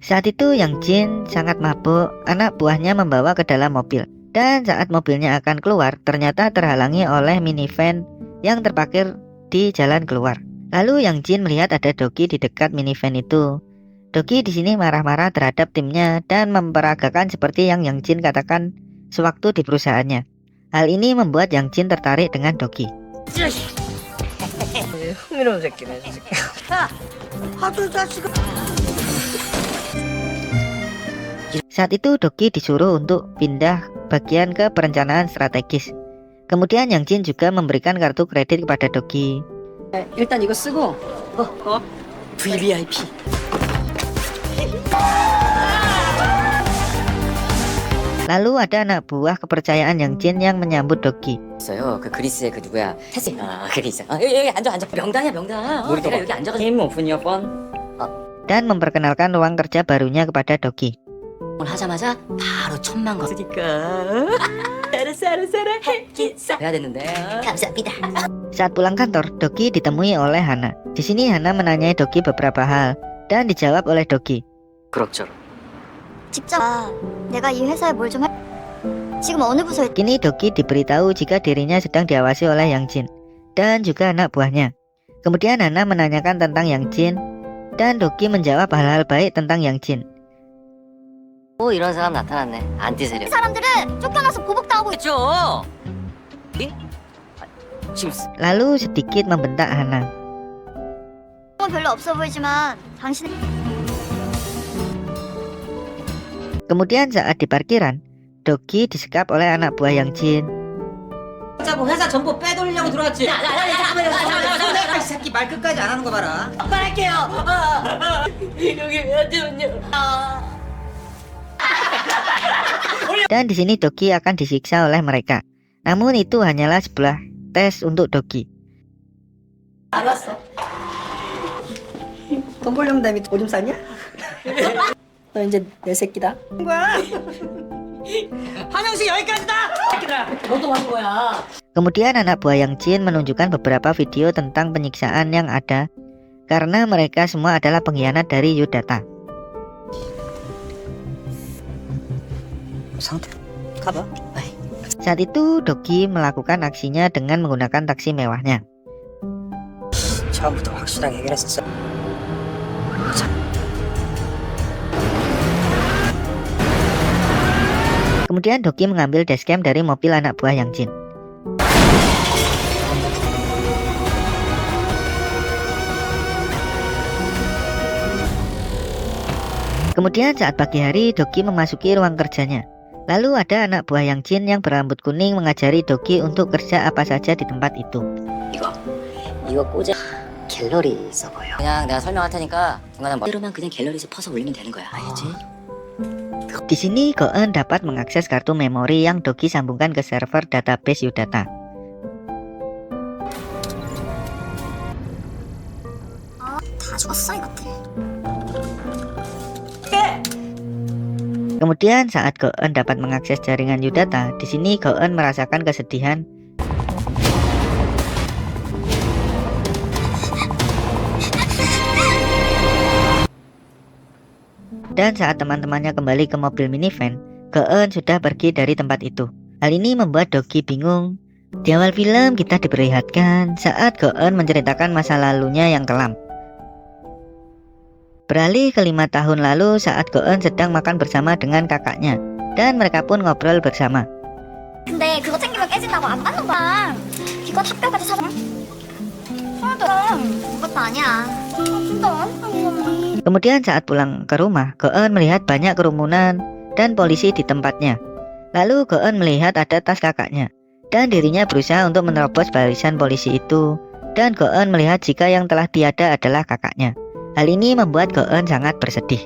Saat itu Yang Jin sangat mabuk, anak buahnya membawa ke dalam mobil. Dan saat mobilnya akan keluar, ternyata terhalangi oleh minivan yang terparkir di jalan keluar. Lalu Yang Jin melihat ada Doki di dekat minivan itu. Doki di sini marah-marah terhadap timnya dan memperagakan seperti yang Yang Jin katakan sewaktu di perusahaannya. Hal ini membuat Yang Jin tertarik dengan Doki. 흥미로운 새끼네 저 새끼. 아주 자식아. Saat itu Doki disuruh untuk pindah bagian ke perencanaan strategis. Kemudian Yang Jin juga memberikan kartu kredit kepada Doki. 일단 이거 쓰고 VVIP. Lalu ada anak buah kepercayaan Yang Jin yang menyambut Doki. 있어요. 그 그리스의 그 누구야? 테스. 아, 그게 있어. 여기 앉아. 명당이야, 명당. 머리 내가 떠봐. 여기 앉아가지고 Game open your phone. Dan memperkenalkan ruang kerja barunya kepada Doki. 오늘 하자마자 바로 1,000만 거 쓰니까. 알았어. 해야 되는데. 감사합니다. Saat pulang kantor, Doki ditemui oleh Hana. Di sini Hana menanyai Doki beberapa hal dan dijawab oleh Doki. 그럭저럭. 직접 내가 이 회사에 뭘 좀 할... 지금 어느 부서에... Kini Doki diberitahu jika dirinya sedang diawasi oleh Yang Jin dan juga anak buahnya. Kemudian Hana menanyakan tentang Yang Jin dan Doki menjawab hal-hal baik tentang Yang Jin. 오, 이런 사람 나타났네. 안티 세력. 사람들은 쫓겨나서 보복당하고 그렇죠. 지금 Lalu sedikit membentak Hana. 건 별로 없어 보이지만 당신은... Kemudian saat di parkiran, Doki disekap oleh anak buah Yang Jin. 짜고 회사 전부 빼돌리려고 들어왔지. 잠깐만요. 이 새끼 말 끝까지 안 하는 거 봐라. 말할게요. 여기 왜 되면요. Dan di sini Doki akan disiksa oleh mereka. Namun itu hanyalah sebuah tes untuk Doki. 알았어. 돈 벌려면 남이 오줌 싸냐? 너 이제 내 새끼다. 거야. 한영식 여기까지다. 새끼들아, 너도 하는 거야. Kemudian anak buah Yang Jin menunjukkan beberapa video tentang penyiksaan yang ada karena mereka semua adalah pengkhianat dari Yudata. 상태. 가봐. Saat itu Doki melakukan aksinya dengan menggunakan taksi mewahnya. 처음부터 확실하게 해결했었어. Kemudian Doki mengambil dashcam dari mobil anak buah Yang Jin. Kemudian saat pagi hari Doki memasuki ruang kerjanya. Lalu ada anak buah Yang Jin yang berambut kuning mengajari Doki untuk kerja apa saja di tempat itu. 이거 꽂아 갤러리 서버요. 그냥 내가 설명할 테니까 중간에 뭐로만 그냥 갤러리에서 퍼서 올리면 되는 거야. 알겠지? Di sini Go-eun dapat mengakses kartu memori yang Doki sambungkan ke server database Yudata. 다 죽었어 이것들. Kemudian saat Go-eun dapat mengakses jaringan Yudata, di sini Go-eun merasakan kesedihan. Dan saat teman-temannya kembali ke mobil minivan, Go-eun sudah pergi dari tempat itu. Hal ini membuat Doki bingung. Di awal film kita diperlihatkan saat Go-eun menceritakan masa lalunya yang kelam. Beralih ke 5 tahun lalu saat Go-eun sedang makan bersama dengan kakaknya, dan mereka pun ngobrol bersama. 근데 그거 챙기면 깨진다고 안 받는 거야. 기껏 학교까지 사서. 그것도 아니야. 진짜 Kemudian saat pulang ke rumah, Go-eun melihat banyak kerumunan dan polisi di tempatnya. Lalu Go-eun melihat ada tas kakaknya, dan dirinya berusaha untuk menerobos barisan polisi itu. Dan Go-eun melihat jika yang telah tiada adalah kakaknya. Hal ini membuat Go-eun sangat bersedih.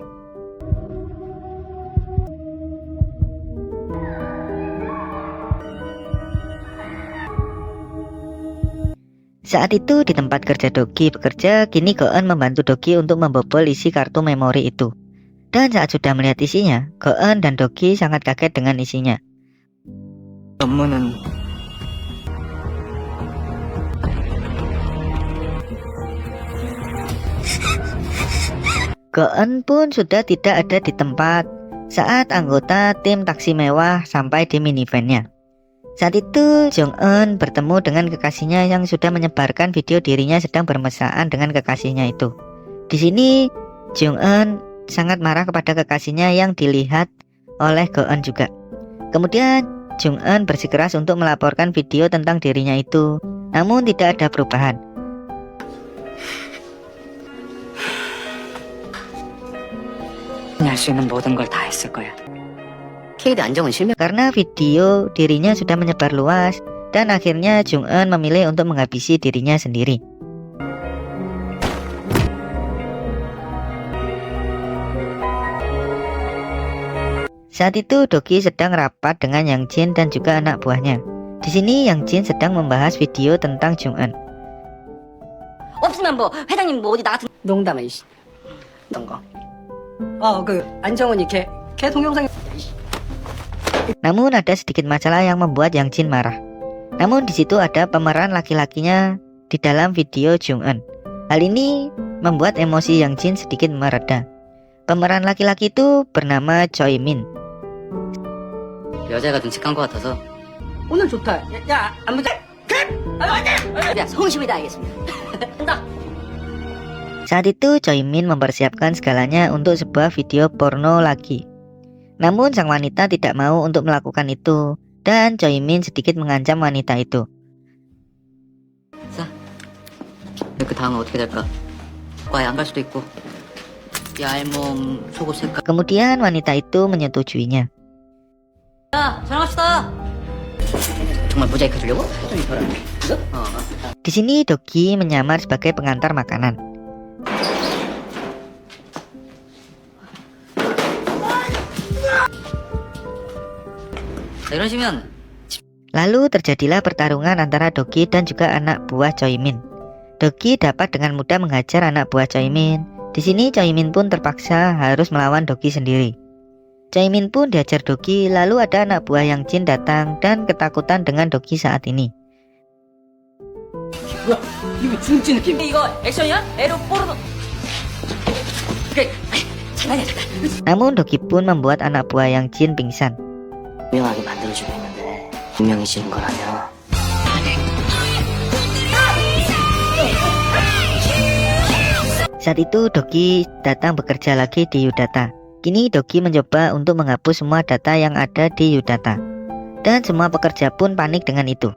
Saat itu di tempat kerja Doki bekerja, kini Go-eun membantu Doki untuk membobol isi kartu memori itu. Dan saat sudah melihat isinya, Go-eun dan Doki sangat kaget dengan isinya. 업무는 Go-eun pun sudah tidak ada di tempat saat anggota tim taksi mewah sampai di minivannya. Saat itu Jong-eun bertemu dengan kekasihnya yang sudah menyebarkan video dirinya sedang bermesraan dengan kekasihnya itu. Di sini Jong-eun sangat marah kepada kekasihnya yang dilihat oleh Go-eun juga. Kemudian Jong-eun bersikeras untuk melaporkan video tentang dirinya itu, namun tidak ada perubahan. 할 수 있는 모든 걸 다 했을 거야. 케이드 안정은 실명. Karena video dirinya sudah menyebar luas, dan akhirnya Jong-eun memilih untuk menghabisi dirinya sendiri. Saat itu Doki sedang rapat dengan Yang Jin dan juga anak buahnya. Di sini Yang Jin sedang membahas video tentang Jong-eun. 없으면 뭐 회장님 뭐 어디 나 같은 농담해 이씨. 어떤 거? 그 안정훈이 걔 동영상. Namun ada sedikit masalah yang membuat Yang Jin marah. Namun di situ ada pemeran laki-lakinya di dalam video Jong-eun. Hal ini membuat emosi Yang Jin sedikit mereda. Pemeran laki-laki itu bernama Choi Min. 여자가 눈치 깐 것 같아서. 오늘 좋다. 야, 안 보자. 야, 성심이 다하겠습니다. Saat itu Choi Min mempersiapkan segalanya untuk sebuah video porno lagi. Namun sang wanita tidak mau untuk melakukan itu, dan Choi Min sedikit mengancam wanita itu. 그 다음은 어떻게 될까? 과에 안 갈 수도 있고. 얇몸 속옷 색깔. Kemudian wanita itu menyetujuinya. 야, 사랑합시다. 정말 모자이크 해주려고? 이거? Di sini Doki menyamar sebagai pengantar makanan. 이러시면 Lalu terjadilah pertarungan antara Doki dan juga anak buah Choi Min. Doki dapat dengan mudah menghajar anak buah Choi Min. Di sini Choi Min pun terpaksa harus melawan Doki sendiri. Choi Min pun dihajar Doki, lalu ada anak buah Yang Jin datang dan ketakutan dengan Doki saat ini. 뭐야? 이거 중지 느낌. 이거 액션이야? 에로 포르노. 그래, 장난이야 장난. Namun Doki pun membuat anak buah Yang Jin pingsan. 분명하게 만들어주려 했는데 분명히 지는 거라며. Saat itu Doki datang bekerja lagi di Yudata. Kini Doki mencoba untuk menghapus semua data yang ada di Yudata. Dan semua pekerja pun panik dengan itu.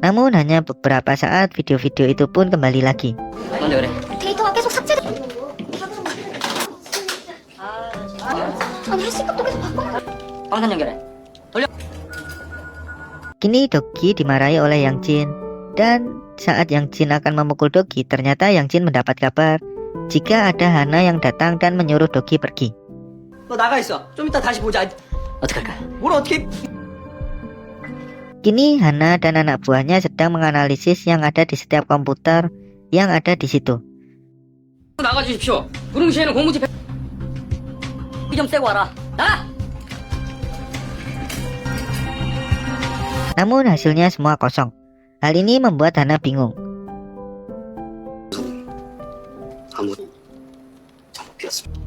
Namun hanya beberapa saat video-video itu pun kembali lagi. 뭔데 그래? 데이터가 계속 삭제돼. 아니 할 생각도 계속 바꿔. 방탄 연결해. Kini Dogi dimarahi oleh Yang Jin, dan saat Yang Jin akan memukul Dogi, ternyata Yang Jin mendapat kabar jika ada Hana yang datang dan menyuruh Dogi pergi. 너 나가 있어. 좀 이따 다시 보자. 어떡할까? 뭘 어떻게? Kini Hana dan anak buahnya sedang menganalisis yang ada di setiap komputer yang ada di situ. 나가주십시오. 구릉시에는 공무집 좀 쐬고 와라. 나가. Namun hasilnya semua kosong. Hal ini membuat Hana bingung. 아무 잘못 비었습니다.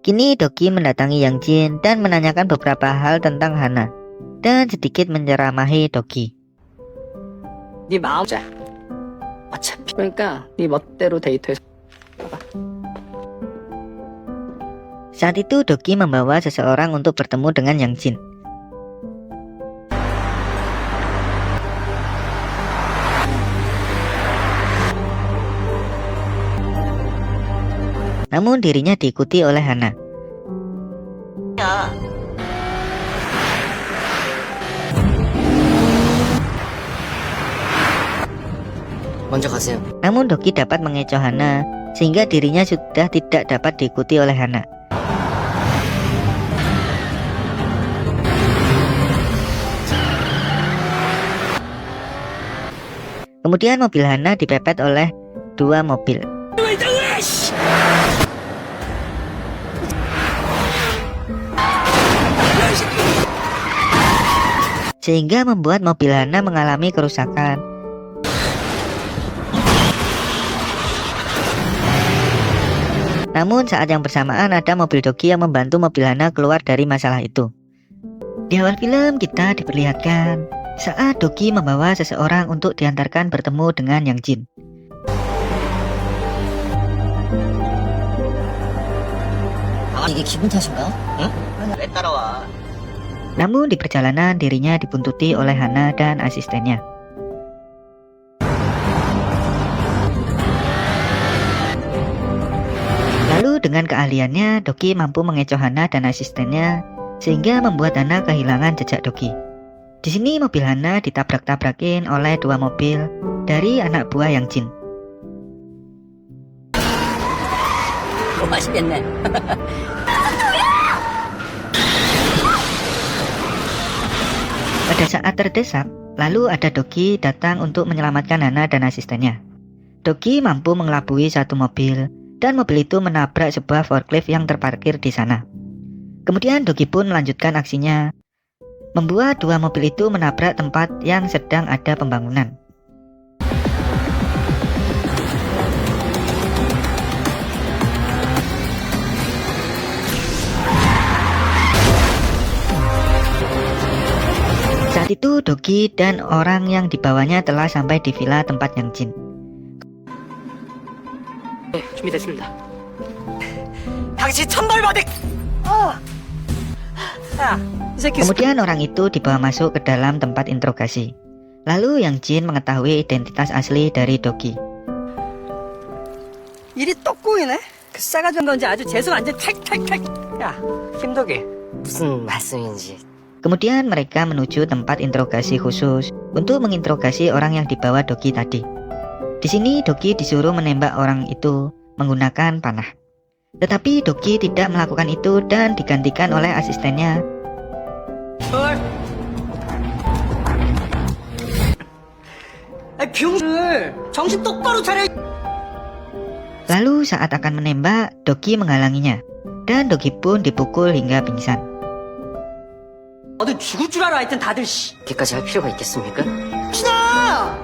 Kini Dogi mendatangi Yang Jin dan menanyakan beberapa hal tentang Hana dan sedikit menceramahi Dogi. 네 마음 자. 어차피 그러니까 네 멋대로 데이트해서. Saat itu Dogi membawa seseorang untuk bertemu dengan Yang Jin. Namun dirinya diikuti oleh Hana. 먼저 가세요. Namun Dogi dapat mengecoh Hana sehingga dirinya sudah tidak dapat diikuti oleh Hana. Kemudian mobil Hana dipepet oleh dua mobil. Sehingga membuat mobil Hana mengalami kerusakan. Namun saat yang bersamaan ada mobil Dogi yang membantu mobil Hana keluar dari masalah itu. Di awal film kita diperlihatkan saat Dogi membawa seseorang untuk diantarkan bertemu dengan Yang Jin. 이게 기분 탓인가? 응? 왜 따라와? Namun di perjalanan dirinya dibuntuti oleh Hana dan asistennya. Lalu dengan keahliannya Dogi mampu mengecoh Hana dan asistennya sehingga membuat Hana kehilangan jejak Dogi. Di sini mobil Hana ditabrak-tabrakin oleh dua mobil dari anak buah Yang Jin. 이거 맛있겠네. Pada saat terdesak, lalu ada Dogi datang untuk menyelamatkan Hana dan asistennya. Dogi mampu mengelabui satu mobil dan mobil itu menabrak sebuah forklift yang terparkir di sana. Kemudian Dogi pun melanjutkan aksinya, membuat dua mobil itu menabrak tempat yang sedang ada pembangunan. Saat itu Dogi dan orang yang dibawanya telah sampai di villa tempat Yang Jin. 네, 준비됐습니다. 당신 천벌받을. 야, 이 새끼. Kemudian orang itu dibawa masuk ke dalam tempat interogasi. Lalu Yang Jin mengetahui identitas asli dari Dogi. 일이 또 꼬이네. 그 싸가지 없는 건지 아주 재수 완전 탈탈탈. 야, 김덕이. 무슨 말씀인지. Kemudian mereka menuju tempat interogasi khusus untuk menginterogasi orang yang dibawa Dogi tadi. Di sini Dogi disuruh menembak orang itu menggunakan panah. Tetapi Dogi tidak melakukan itu dan digantikan oleh asistennya. 병을 정신 똑바로 차려. Lalu saat akan menembak, Dogi menghalanginya dan Dogi pun dipukul hingga pingsan. 너도 죽을 줄 알아. 하여튼 다들 씨. 이렇게까지 할 필요가 있겠습니까? 신아.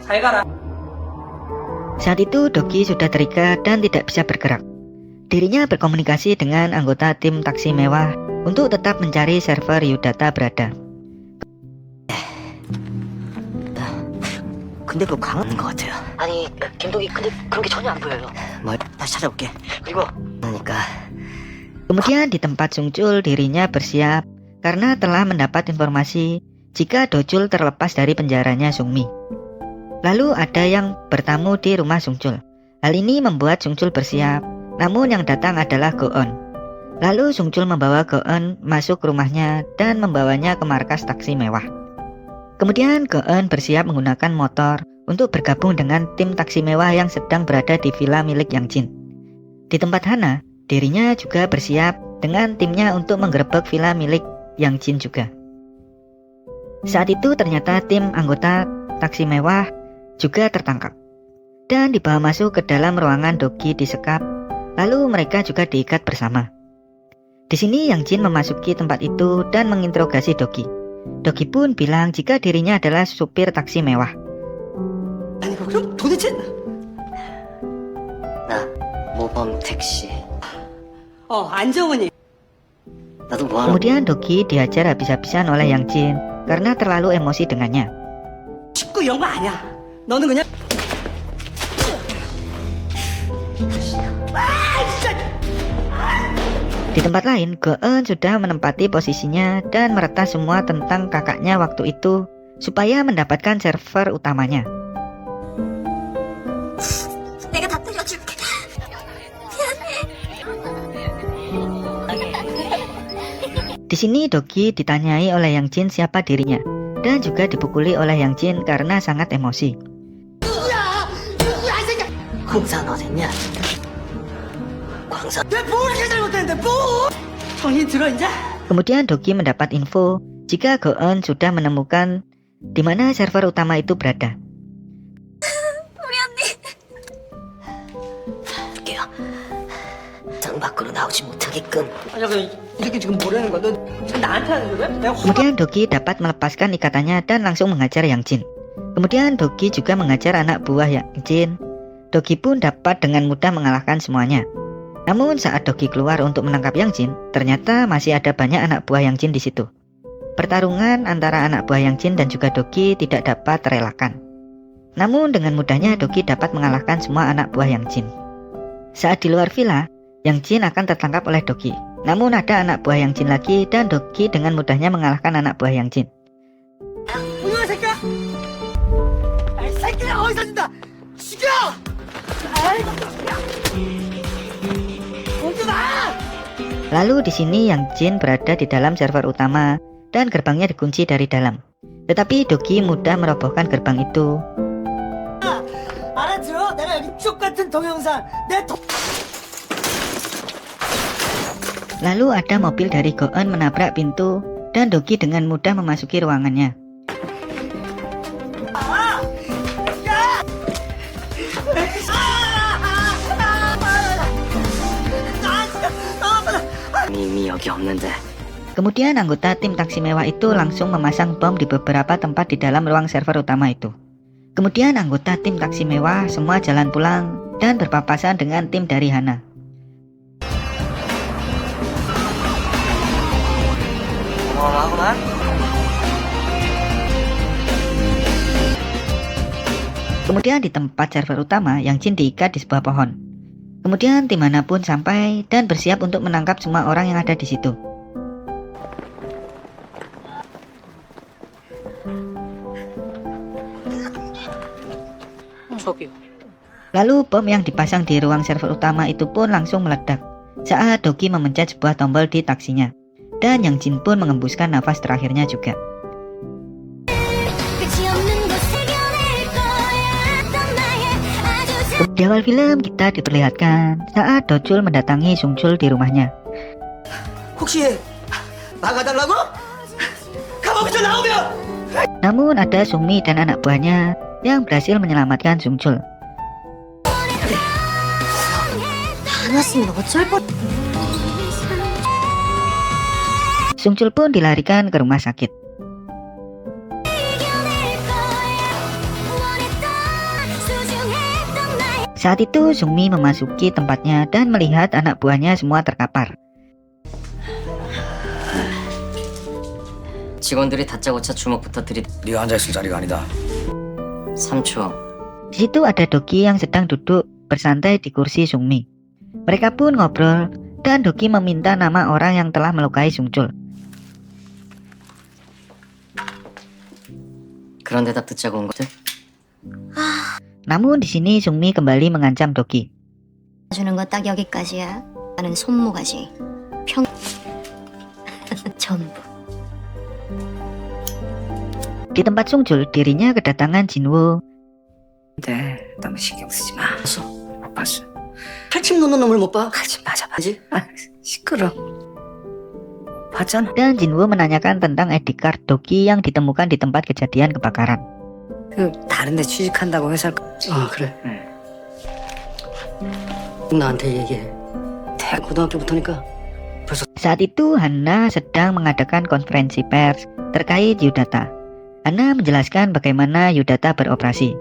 잘 가라. Saat itu Dogi sudah terikat dan tidak bisa bergerak. Dirinya berkomunikasi dengan anggota tim taksi mewah untuk tetap mencari server Yudata berada. 근데 그거 강한 것 같아요. 아니, 김덕이 근데 그런 게 전혀 안 보여요. 뭘 다시 찾아볼게. 그리고 그러니까 Kemudian di tempat Sungcul dirinya bersiap karena telah mendapat informasi jika Dojul terlepas dari penjaranya Sungmi. Lalu ada yang bertamu di rumah Sungcul. Hal ini membuat Sungcul bersiap Namun yang datang adalah Go-eun. Lalu Sung-chul membawa Go-eun masuk rumahnya dan membawanya ke markas taksi mewah. Kemudian Go-eun bersiap menggunakan motor untuk bergabung dengan tim taksi mewah yang sedang berada di villa milik Yang Jin. Di tempat Hana, dirinya juga bersiap dengan timnya untuk menggerebek villa milik Yang Jin juga. Saat itu ternyata tim anggota taksi mewah juga tertangkap dan dibawa masuk ke dalam ruangan Dogi disekap, lalu mereka juga diikat bersama. Di sini Yang Jin memasuki tempat itu dan menginterogasi Dogi. Dogi pun bilang jika dirinya adalah supir taksi mewah. 그럼 도대체 나 모범 택시. 안정원이 나도 뭐하러? Kemudian Dogi dihajar habis-habisan oleh Yang Jin karena terlalu emosi dengannya. 축구 영화 아니야. 너는 그냥 Di tempat lain, Go-eun sudah menempati posisinya dan meretas semua tentang kakaknya waktu itu supaya mendapatkan server utamanya. 내가 다 들려줄게. Di sini Dogi ditanyai oleh Yang Jin siapa dirinya dan juga dipukuli oleh Yang Jin karena sangat emosi. 광산 어딨냐? 광산 내가 뭘 이렇게 잘못했는데 뭐? 정신 들어 이제? Kemudian Dogi mendapat info jika Go-eun sudah menemukan di mana server utama itu berada. 우리 언니. 할게요. 장 밖으로 나오지 못하게끔. 잠깐 이렇게 지금 뭐라는 거야? 너 지금 나한테 하는 거야? 내가 Kemudian Dogi dapat melepaskan ikatannya dan langsung mengajar Yang Jin. Kemudian Dogi juga mengajar anak buah Yang Jin. Dogi pun dapat dengan mudah mengalahkan semuanya. Namun saat Dogi keluar untuk menangkap Yang Jin, ternyata masih ada banyak anak buah Yang Jin di situ. Pertarungan antara anak buah Yang Jin dan juga Dogi tidak dapat terelakkan. Namun dengan mudahnya Dogi dapat mengalahkan semua anak buah Yang Jin. Saat di luar villa, Yang Jin akan tertangkap oleh Dogi. Namun ada anak buah Yang Jin lagi dan Dogi dengan mudahnya mengalahkan anak buah Yang Jin. 뭐야 새끼야? 이 새끼야 어디서 준다? 죽여! Lalu di sini Yang Jin berada di dalam server utama dan gerbangnya dikunci dari dalam. Tetapi Dogi mudah merobohkan gerbang itu. 알아들어? 내가 여기 쪽 같은 동영상 내 Lalu ada mobil dari Go-eun menabrak pintu dan Dogi dengan mudah memasuki ruangannya. 이미 여기 없는데. Kemudian anggota tim taksi mewah itu langsung memasang bom di beberapa tempat di dalam ruang server utama itu. Kemudian anggota tim taksi mewah semua jalan pulang dan berpapasan dengan tim dari Hana. 어마어마하구만. Kemudian di tempat server utama, Yang Jin diikat di sebuah pohon. Kemudian tim Hana pun sampai dan bersiap untuk menangkap semua orang yang ada di situ. Lalu bom yang dipasang di ruang server utama itu pun langsung meledak saat Dogi memencet sebuah tombol di taksinya. Dan Yang Jin pun mengembuskan nafas terakhirnya juga. Di awal film kita diperlihatkan saat Do-chul mendatangi Sung-chul di rumahnya. 혹시 나가달라고? 감옥에서 나오면 Namun ada Sung-mi dan anak buahnya yang berhasil menyelamatkan Sung-chul. 안 왔으면 어쩔 뻔. Sung-chul pun dilarikan ke rumah sakit. Saat itu Sung-mi memasuki tempatnya dan melihat anak buahnya semua terkapar. 직원들이 다짜고짜 주먹부터 들이. 네가 앉아있을 자리가 아니다. 3초. Di situ ada Dogi yang sedang duduk bersantai di kursi Sung-mi. Mereka pun ngobrol dan Dogi meminta nama orang yang telah melukai Sung-chul. 그런 대답 듣자고 온 것들? Namun di sini Sung-mi kembali mengancam Dogi. 주는 거 딱 여기까지야. 나는 손모가지. 전부. Di tempat Sungjul, dirinya kedatangan Jinwoo. 근데 너무 신경 쓰지 마. 못 봤어. 팔집 놓는 놈을 못 봐? 팔집 맞아봐지. 아, 시끄러. 봤잖아. Dan Jinwoo menanyakan tentang ID card Doki yang ditemukan di tempat kejadian kebakaran. 그 다른데 취직한다고 회사. 아 그래? 나한테 얘기해. 고등학교부터니까. Saat itu Hana sedang mengadakan konferensi pers terkait Yudata. Hana menjelaskan bagaimana Yudata beroperasi.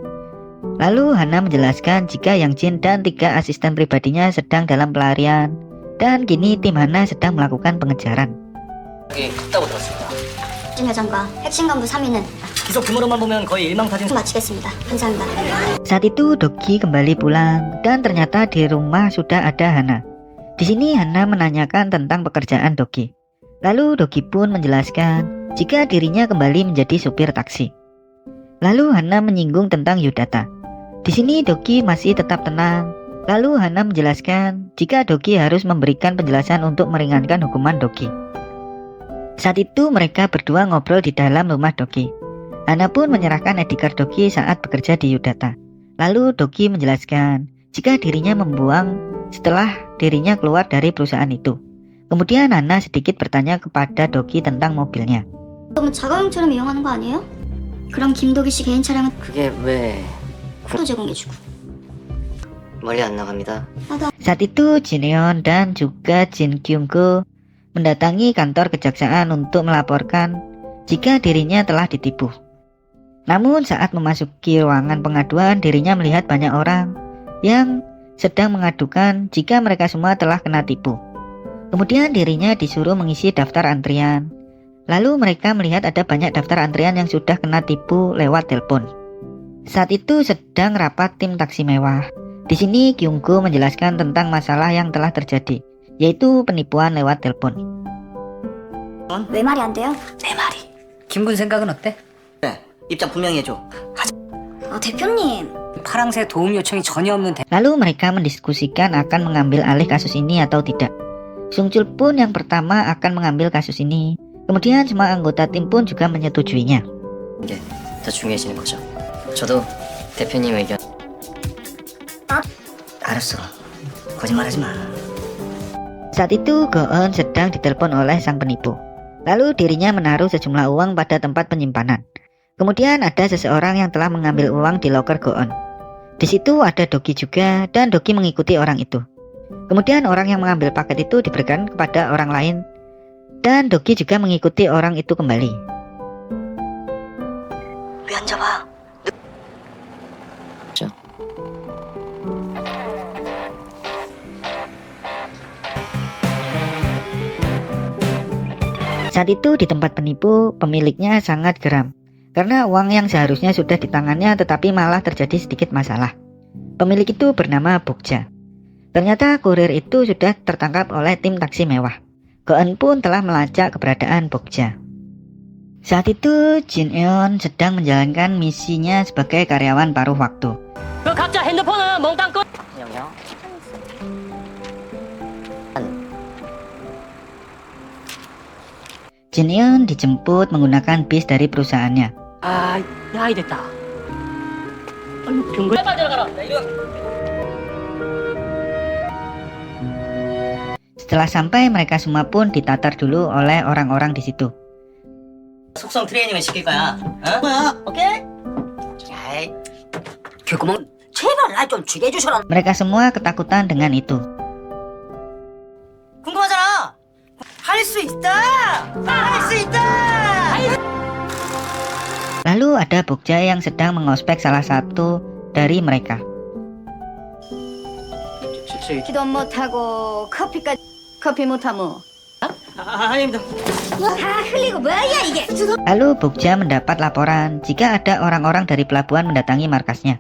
Lalu Hana menjelaskan jika Yang Jin dan 3 asisten pribadinya sedang dalam pelarian. Dan kini tim Hana sedang melakukan pengejaran. 그게 컸다고 들었습니다. 진 회장과 핵심 간부 3인은 기소 규모로만 보면 거의 일망타진. 마치겠습니다. 감사합니다. Saat itu Doki kembali pulang dan ternyata di rumah sudah ada Hana. Di sini Hana menanyakan tentang pekerjaan Doki. Lalu Doki pun menjelaskan jika dirinya kembali menjadi supir taksi. Lalu Hana menyinggung tentang Yudata. Di sini Doki masih tetap tenang. Lalu Hana menjelaskan jika Doki harus memberikan penjelasan untuk meringankan hukuman Doki. Saat itu mereka berdua ngobrol di dalam rumah Doki. Hana pun menyerahkan ID card Doki saat bekerja di Yudata. Lalu Doki menjelaskan jika dirinya membuang setelah dirinya keluar dari perusahaan itu. Kemudian Hana sedikit bertanya kepada Doki tentang mobilnya. 너무 자가용처럼 이용하는 거 아니에요? 그럼 김도기 씨 개인 차량은 그게 왜 또 제공해주고. 멀리 안 나갑니다. Saat itu Jin Eon dan juga Jin Kyung-go mendatangi kantor kejaksaan untuk melaporkan jika dirinya telah ditipu. Namun saat memasuki ruangan pengaduan, dirinya melihat banyak orang yang sedang mengadukan jika mereka semua telah kena tipu. Kemudian dirinya disuruh mengisi daftar antrian. Lalu mereka melihat ada banyak daftar antrian yang sudah kena tipu lewat telepon. Saat itu sedang rapat tim taksi mewah. Di sini Kyung-go menjelaskan tentang masalah yang telah terjadi, yaitu penipuan lewat telepon. 왜 말이 안 돼요? 내 말이. 김군 생각은 어때? 입장 분명히 해줘. 대표님. 파랑새 도움 요청이 전혀 없는 Lalu mereka mendiskusikan akan mengambil alih kasus ini atau tidak. Sungjul pun yang pertama akan mengambil kasus ini. Kemudian semua anggota tim pun juga menyetujuinya. 이게 더 중요해지는 거죠. 저도 대표님 의견. 알았어. 거짓말하지 마. Saat itu Go-eun sedang ditelepon oleh sang penipu. Lalu dirinya menaruh sejumlah uang pada tempat penyimpanan. Kemudian ada seseorang yang telah mengambil uang di loker Go-eun. Di situ ada Doki juga dan Doki mengikuti orang itu. Kemudian orang yang mengambil paket itu diberikan kepada orang lain dan Doki juga mengikuti orang itu kembali. 왜 앉아봐. Saat itu di tempat penipu, pemiliknya sangat geram karena uang yang seharusnya sudah di tangannya tetapi malah terjadi sedikit masalah. Pemilik itu bernama Bokja. Ternyata kurir itu sudah tertangkap oleh tim taksi mewah. Go-eun pun telah melacak keberadaan Bokja. Saat itu Jin Eon sedang menjalankan misinya sebagai karyawan paruh waktu. 그 각자 핸드폰은 몽땅 꺼. 형요. Jin Eon dijemput menggunakan bis dari perusahaannya. 아, 나이 됐다. 아유, 병걸 빨리 들어가라. Setelah sampai, mereka semua pun ditatar dulu oleh orang-orang di situ. 속성 트레이닝을 시킬 거야. 어? 뭐야? 오케이? 야이. 개구멍. 제발 날 좀 죽게 해주셔라. Mereka semua ketakutan dengan itu. 궁금하잖아. 할 수 있다. 할 수 있다. Lalu ada Bokja yang sedang mengospek salah satu dari mereka. 기도 못하고 커피까지 커피 못하면 아닙니다. 다 흘리고 뭐야 이게. Lalu Bokja mendapat laporan jika ada orang-orang dari pelabuhan mendatangi markasnya.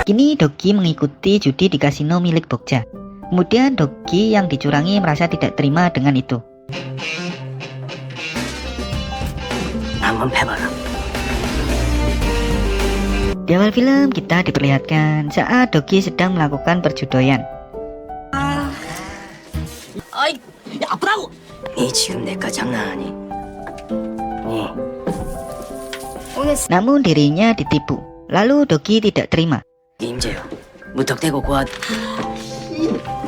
Kini Doki mengikuti judi di kasino milik Bokja. Kemudian Doki yang dicurangi merasa tidak terima dengan itu. 한번 해봐라. Di awal film kita diperlihatkan saat Dogi sedang melakukan perjudoyan. 아이, 야, 아프다고! 니 지금 내과 장난 아니? 니 Namun dirinya ditipu. Lalu Dogi tidak terima. 임재요. 무턱대고 고아.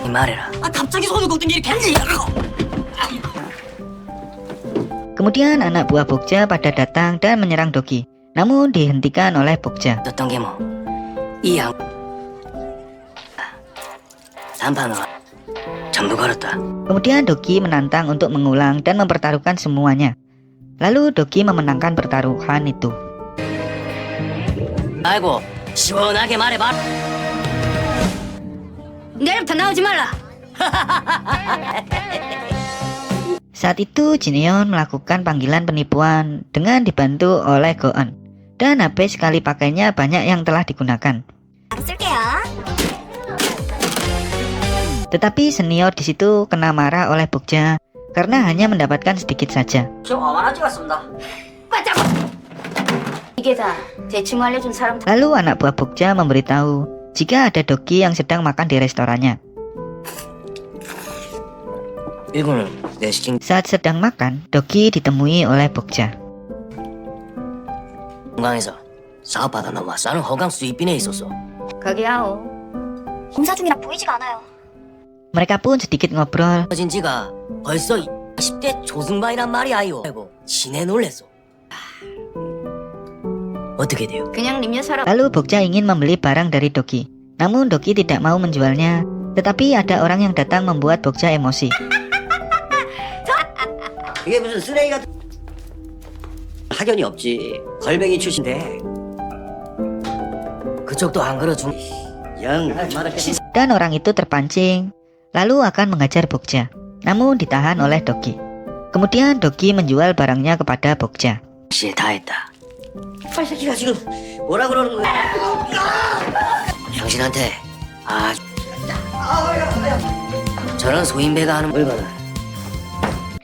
니 말해라. 아 갑자기 손을 걷던 일이 괜지? Kemudian anak buah Bokja pada datang dan menyerang Dogi. Namun dihentikan oleh Bokja. 어떤 게 뭐? 이 양. 단판으로 전부 걸었다. Kemudian Dogi menantang untuk mengulang dan mempertaruhkan semuanya. Lalu Dogi memenangkan pertaruhan itu. 아이고 시원하게 말해봐. 내일부터 나오지 말라. Saat itu Jineon melakukan panggilan penipuan dengan dibantu oleh Go-eun. Dan HP sekali pakainya banyak yang telah digunakan. 쓸게요. Tetapi senior di situ kena marah oleh Bokja karena hanya mendapatkan sedikit saja. 저 얼마나 찍었습니다. 이게 다 대충 알려준 사람 Lalu anak buah Bokja memberitahu jika ada Dogi yang sedang makan di restorannya. 이거는 내 시킨 Saat sedang makan, Dogi ditemui oleh Bokja. 건강에서 사업하다 너무 싸는 허강 수입빈에 있었어. 거기야오. 공사 중이라 보이지가 않아요. Mereka pun sedikit ngobrol. 헤어진 지가 벌써 10대 조승반이란 말이 아이오. 아이고 신에 놀랬어. 어떻게 돼요? 그냥 님녀 사람. Lalu Bokja ingin membeli barang dari Dogi. Namun Dogi tidak mau menjualnya. Tetapi ada orang yang datang membuat Bokja emosi. 이게 무슨 쓰레기 같은 학연이 없지. 걸뱅이 출신데 그쪽도 안 걸어준 영 말을 Dan orang itu terpancing, lalu akan mengajar Bokja. Namun ditahan oleh Dogi. Kemudian Dogi menjual barangnya kepada Bokja. 시에 다 했다. 이 새끼가 지금 뭐라 그러는 거야? 당신한테 저런 소인배가 하는 물건을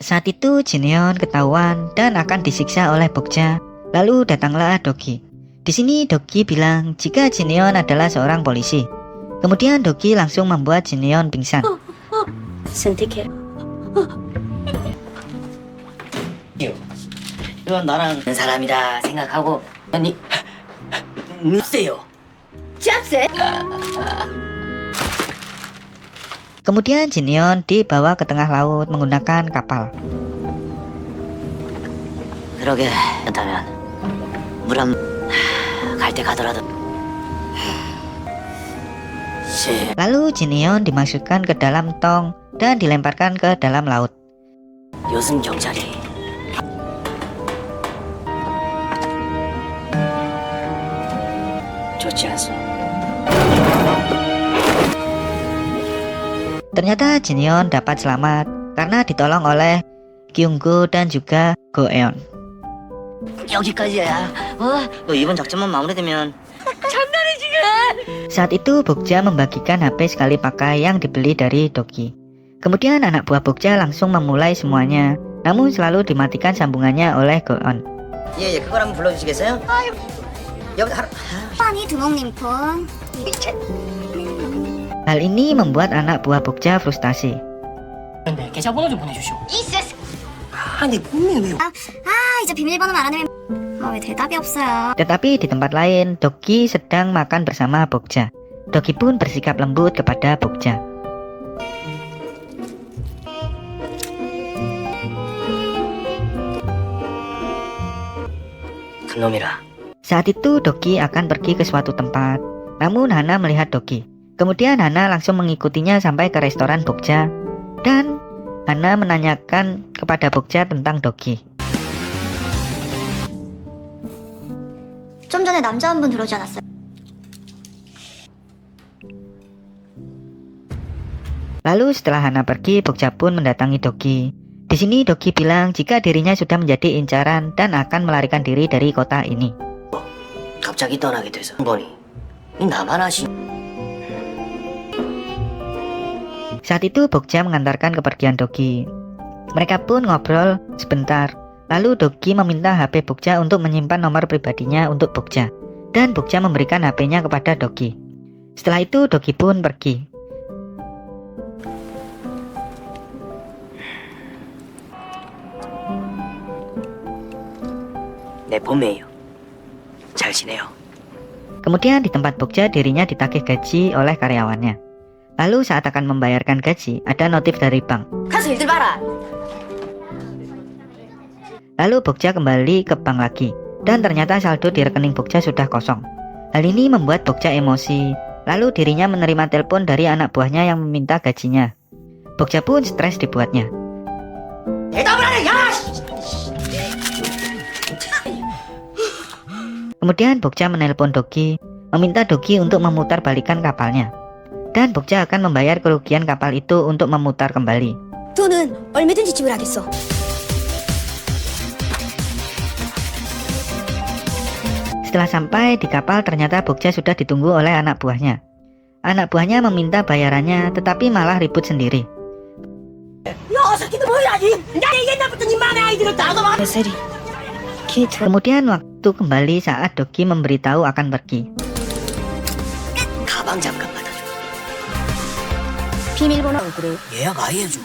Saat itu Jineon ketahuan dan akan disiksa oleh Bokja. Lalu datanglah Dogi. Di sini Dogi bilang jika Jineon adalah seorang polisi. Kemudian Dogi langsung membuat Jineon pingsan. 선택해. 이건 나랑 사람이다 생각하고 아니 누세요. 짭새. Kemudian Jineon dibawa ke tengah laut menggunakan kapal. 그러게 그렇다면 물안 갈 때 가더라도 시 Lalu Jineon dimasukkan ke dalam tong dan dilemparkan ke dalam laut. 요즘 경찰이 좋지 않소. Ternyata Jineon dapat selamat karena ditolong oleh Kyunggo dan juga Go-eon. 여기까지야. 너 이번 작전만 마무리되면 Saat itu Bokja membagikan HP sekali pakai yang dibeli dari Dogi. Kemudian anak buah Bokja langsung memulai semuanya, namun selalu dimatikan sambungannya oleh Go-eon. 예, 그걸 한번 불러주시겠어요? 여기 하루 아니 두목님 폰. Hal ini membuat anak buah Bokja frustasi. 근데 계좌번호 좀 보내주시오. 이세스. 아니 분명히 왜 아 이제 비밀번호 말하면 왜 대답이 없어요. Tetapi di tempat lain, Dogi sedang makan bersama Bokja. Dogi pun bersikap lembut kepada Bokja. 그놈이라. Saat itu Dogi akan pergi ke suatu tempat. Namun Hana melihat Dogi. Kemudian Hana langsung mengikutinya sampai ke restoran Bokja. Dan Hana menanyakan kepada Bokja tentang Dogi. 좀 전에 남자 한 분 들어오지 않았어요? Lalu setelah Hana pergi, Bokja pun mendatangi Dogi. Di sini Dogi bilang jika dirinya sudah menjadi incaran dan akan melarikan diri dari kota ini. 갑자기 떠나게 돼서 보니 나만 아시. Saat itu Bokja mengantarkan kepergian Dogi. Mereka pun ngobrol sebentar. Lalu Dogi meminta HP Bokja untuk menyimpan nomor pribadinya untuk Bokja. dan Bokja memberikan HP-nya kepada Dogi. Setelah itu Dogi pun pergi. 내 봄이에요. 잘 지내요. Kemudian di tempat Bokja dirinya ditagih gaji oleh karyawannya. Lalu saat akan membayarkan gaji, ada notif dari bank. 가서 일들 봐라. Lalu Bokja kembali ke bank lagi, dan ternyata saldo di rekening Bokja sudah kosong. Hal ini membuat Bokja emosi. Lalu dirinya menerima telepon dari anak buahnya yang meminta gajinya. Bokja pun stres dibuatnya. Kemudian Bokja menelpon Dogi, meminta Dogi untuk memutar balikan kapalnya. Dan Bokja akan membayar kerugian kapal itu untuk memutar kembali. 돈은 얼마든지 지불하겠어. Setelah sampai di kapal, ternyata Bokja sudah ditunggu oleh anak buahnya. Anak buahnya meminta bayarannya, tetapi malah ribut sendiri. 배설이. 키트. Kemudian waktu kembali saat Dogi memberitahu akan pergi. 가방 잠깐 받아줘. 비밀번호 그래. 예약 아예 해줘.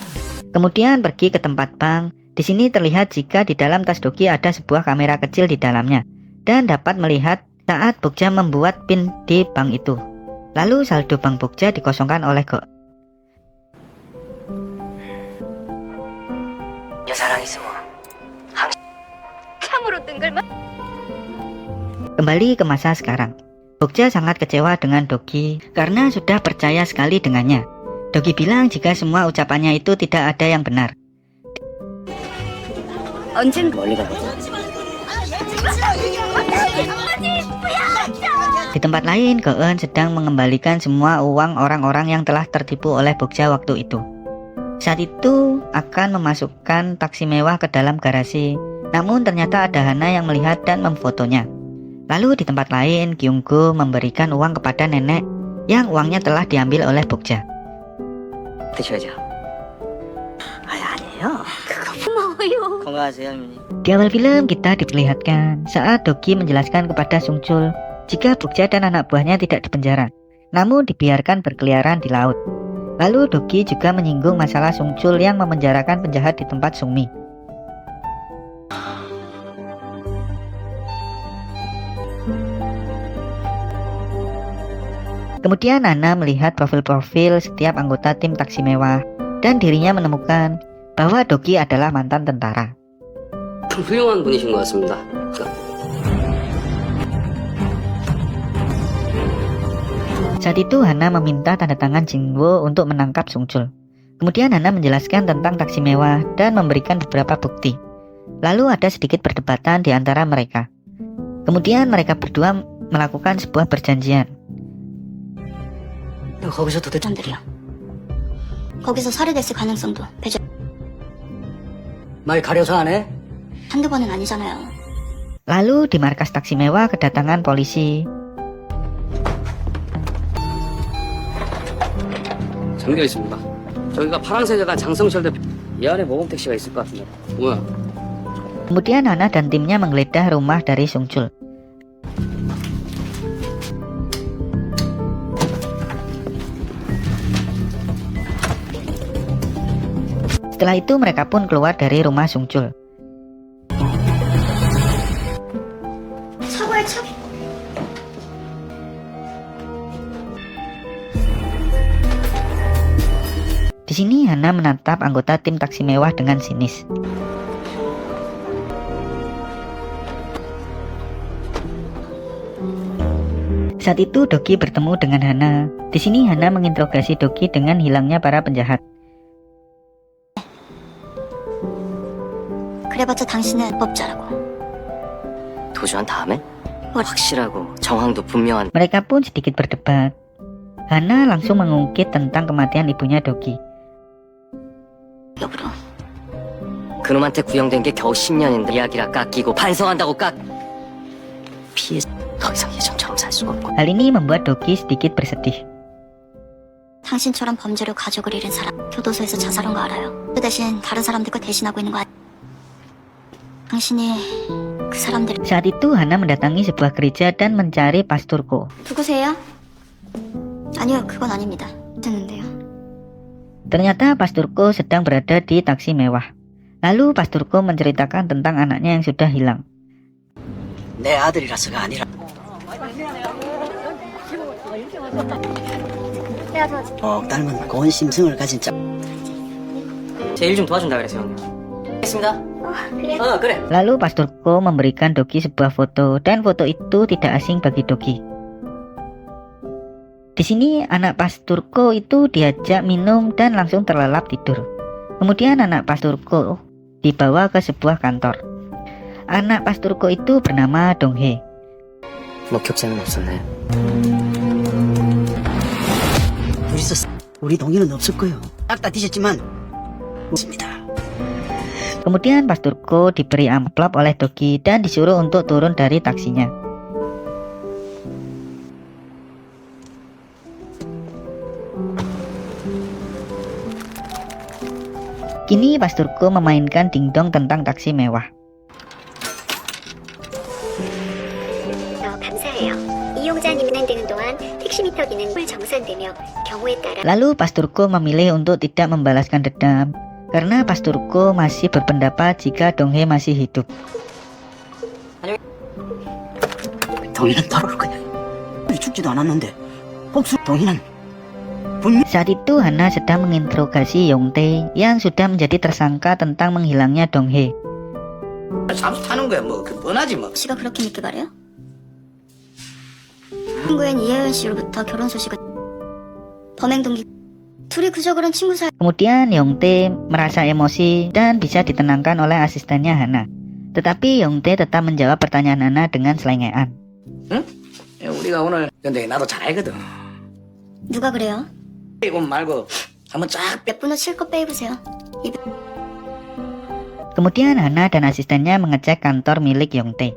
Kemudian pergi ke tempat bank. Di sini terlihat jika di dalam tas Dogi ada sebuah kamera kecil di dalamnya, dan dapat melihat saat Bokja membuat PIN di bank itu. Lalu saldo bank Bokja dikosongkan oleh Go. 여 사랑 있으면 참으로 뜬글만. Kembali ke masa sekarang. Bokja sangat kecewa dengan Dogi karena sudah percaya sekali dengannya. Dogi bilang jika semua ucapannya itu tidak ada yang benar. 언젠 멀리 가거든. Di tempat lain, Goen sedang mengembalikan semua uang orang-orang yang telah tertipu oleh Bokja waktu itu. Saat itu akan memasukkan taksi mewah ke dalam garasi, namun ternyata ada Hana yang melihat dan memfotonya. Lalu di tempat lain, Kyunggo memberikan uang kepada nenek yang uangnya telah diambil oleh Bokja. 드셔야죠. 아니에요. 고마워요. 건강하세요, 할머니. Di awal film kita diperlihatkan saat Dogi menjelaskan kepada Sungchul jika Bokja dan anak buahnya tidak dipenjara, namun dibiarkan berkeliaran di laut. Lalu Dogi juga menyinggung masalah Sungchul yang memenjarakan penjahat di tempat Sungmi. Kemudian Nana melihat profil-profil setiap anggota tim taksi mewah, dan dirinya menemukan bahwa Dogi adalah mantan tentara. 훌륭한 분이신 것 같습니다. Saat itu Hana meminta tanda tangan Jingwo untuk menangkap Sungchul. Kemudian Hana menjelaskan tentang taksi mewah dan memberikan beberapa bukti. Lalu ada sedikit perdebatan di antara mereka. Kemudian mereka berdua melakukan sebuah perjanjian. 너 거기서 도대체 전들이요. 거기서 살해됐을 가능성도 배제. 말 가려서 안 해? 한두 번은 아니잖아요. Lalu di markas taksi mewah kedatangan polisi. 잠겨 있습니다. 저기가 파란색에다 장성철 대표. 이 안에 모범 택시가 있을 것 같은데. 뭐야? Kemudian Hana dan timnya menggeledah rumah dari Sungchul. Setelah itu mereka pun keluar dari rumah Sungchul. 사고의 차. Di sini Hana menatap anggota tim taksi mewah dengan sinis. Saat itu Dogi bertemu dengan Hana. Di sini Hana menginterogasi Dogi dengan hilangnya para penjahat. 그래봤자 당신은 법자라고. 도주한 다음엔 확실하고 정황도 분명한. Mereka pun sedikit berdebat. Hana langsung mengungkit tentang kematian ibunya Dogi. 여부로. 그놈한테 구형된 게 겨우 10년인데 이야기라 깎이고 반성한다고 피해 더 이상 예전처럼 살 수가 없고. Hal ini membuat Dogi sedikit bersedih. 당신처럼 범죄로 가족을 잃은 사람 교도소에서 자살한 거 알아요. 그 대신 다른 사람들 거 대신하고 있는 거 당신이 그 사람들 Saat itu Hana mendatangi sebuah gereja dan mencari Pasturko. 누구세요? 아니요, 그건 아닙니다. 됐는데요. Ternyata Pasturko sedang berada di taksi mewah. Lalu Pasturko menceritakan tentang anaknya yang sudah hilang. 내 아들이라서가 아니라 닮은 고운 심성을 가진 자. 제 일 좀 도와준다 그래서 형님. 알겠습니다. 그래. 그래. Lalu Pasturko memberikan Dogi sebuah foto dan foto itu tidak asing bagi Dogi. Di sini anak Pasturko itu diajak minum dan langsung terlelap tidur. Kemudian anak Pasturko dibawa ke sebuah kantor. Anak Pasturko itu bernama Donghae. 목격자는 없었나요? 우리 동의는 없을 거예요. 딱 다 뒤졌지만 없습니다. Kemudian Pasturko diberi amplop oleh Dogi dan disuruh untuk turun dari taksinya. Kini Pasturko memainkan dingdong tentang taksi mewah. 감사해요. 이용자님은 되는 동안 택시미터 기능을 정산되며 경우에 따라 Lalu Pasturko memilih untuk tidak membalaskan dendam karena Pasturko masih berpendapat jika Donghae masih hidup. 동의는 따로 올 거야. 죽지도 않았는데 복수 동의는 Saat itu Hana sedang menginterogasi Yongtae yang sudah menjadi tersangka tentang menghilangnya Donghae. 잠수 타는 거야. 뭐 그 뻔하지 뭐. 씨가 그렇게 믿게 말해요? 친구인 이혜연 씨로부터 결혼 소식을 범행 동기 둘이 그저 그런 친구 사이 Kemudian Yongtae merasa emosi dan bisa ditenangkan oleh asistennya Hana. Tetapi Yongtae tetap menjawab pertanyaan Hana dengan selengean. 응? 우리가 오늘 근데 나도 잘 알거든. 누가 그래요? 이거 말고 한번 쫙 몇 분을 실컷 빼입으세요. Kemudian Hana dan asistennya mengecek kantor milik Yongtae.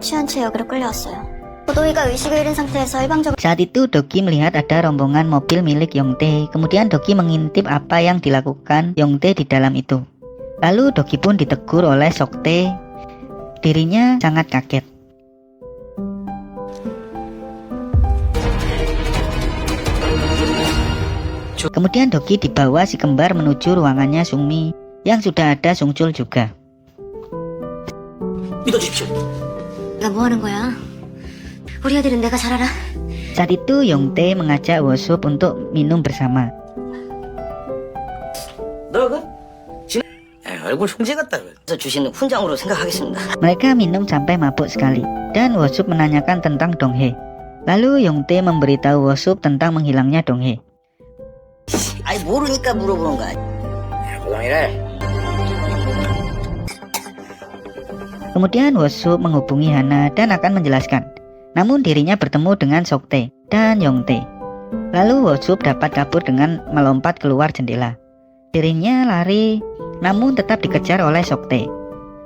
취한 채 여기로 끌려왔어요. 도도이가 의식을 잃은 상태에서 일방적으로 Saat itu Dogi melihat ada rombongan mobil milik Yongtae. Kemudian Dogi mengintip apa yang dilakukan Yongtae di dalam itu. Lalu Dogi pun ditegur oleh Soktae. Dirinya sangat kaget. Kemudian Dogi dibawa si kembar menuju ruangannya Sungmi yang sudah ada Sungchul juga. 믿어주십시오. 내가 뭐 하는 거야? 우리 애들은 내가 잘 알아. Saat itu Yongtae mengajak Wosup untuk minum bersama. 너 그? 얼굴 흉재 같다. 그래서 주시는 훈장으로 생각하겠습니다. Mereka minum sampai mabuk sekali dan Wosup menanyakan tentang Donghae. Lalu Yongtae memberitahu Wosup tentang menghilangnya Donghae. 아니 모르니까 물어보는 거야. 고양이래. Kemudian Wosup menghubungi Hana dan akan menjelaskan. Namun dirinya bertemu dengan Soktae dan Yongtae. Lalu Wosup dapat kabur dengan melompat keluar jendela. Dirinya lari, namun tetap dikejar oleh Soktae.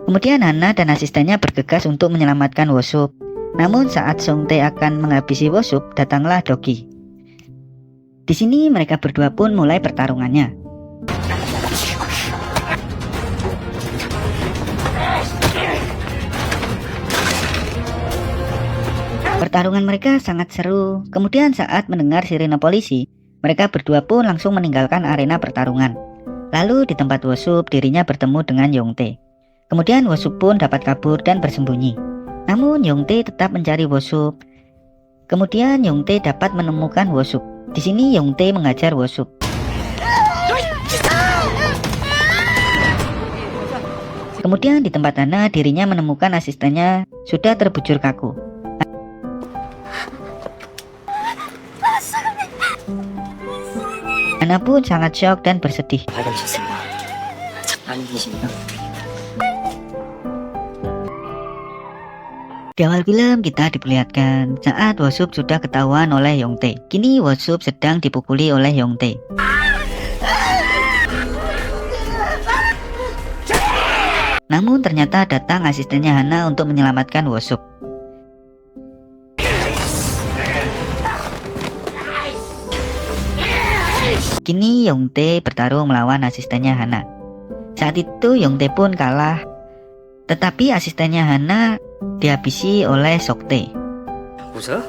Kemudian Hana dan asistennya bergegas untuk menyelamatkan Wosup. Namun saat Soktae akan menghabisi Wosup, datanglah Dogi. Di sini mereka berdua pun mulai pertarungannya. Pertarungan mereka sangat seru. Kemudian saat mendengar sirine polisi, mereka berdua pun langsung meninggalkan arena pertarungan. Lalu di tempat Wosup, dirinya bertemu dengan Yongtae. Kemudian Wosup pun dapat kabur dan bersembunyi. Namun Yongtae tetap mencari Wosup. Kemudian Yongtae dapat menemukan Wosup. Di sini Yongtae mengajar Wosup. Kemudian di tempat Hana, dirinya menemukan asistennya sudah terbujur kaku. Hana pun sangat syok dan bersedih. 발견하셨습니다. 장난이 계십니까? Di awal film kita diperlihatkan saat Wosup sudah ketahuan oleh Yongtae. Kini Wosup sedang dipukuli oleh Yongtae. Namun ternyata datang asistennya Hana untuk menyelamatkan Wosup. Kini ini Yongtae bertarung melawan asistennya Hana. Saat itu Yongtae pun kalah, tetapi asistennya Hana dihabisi oleh Soktae. 웃어?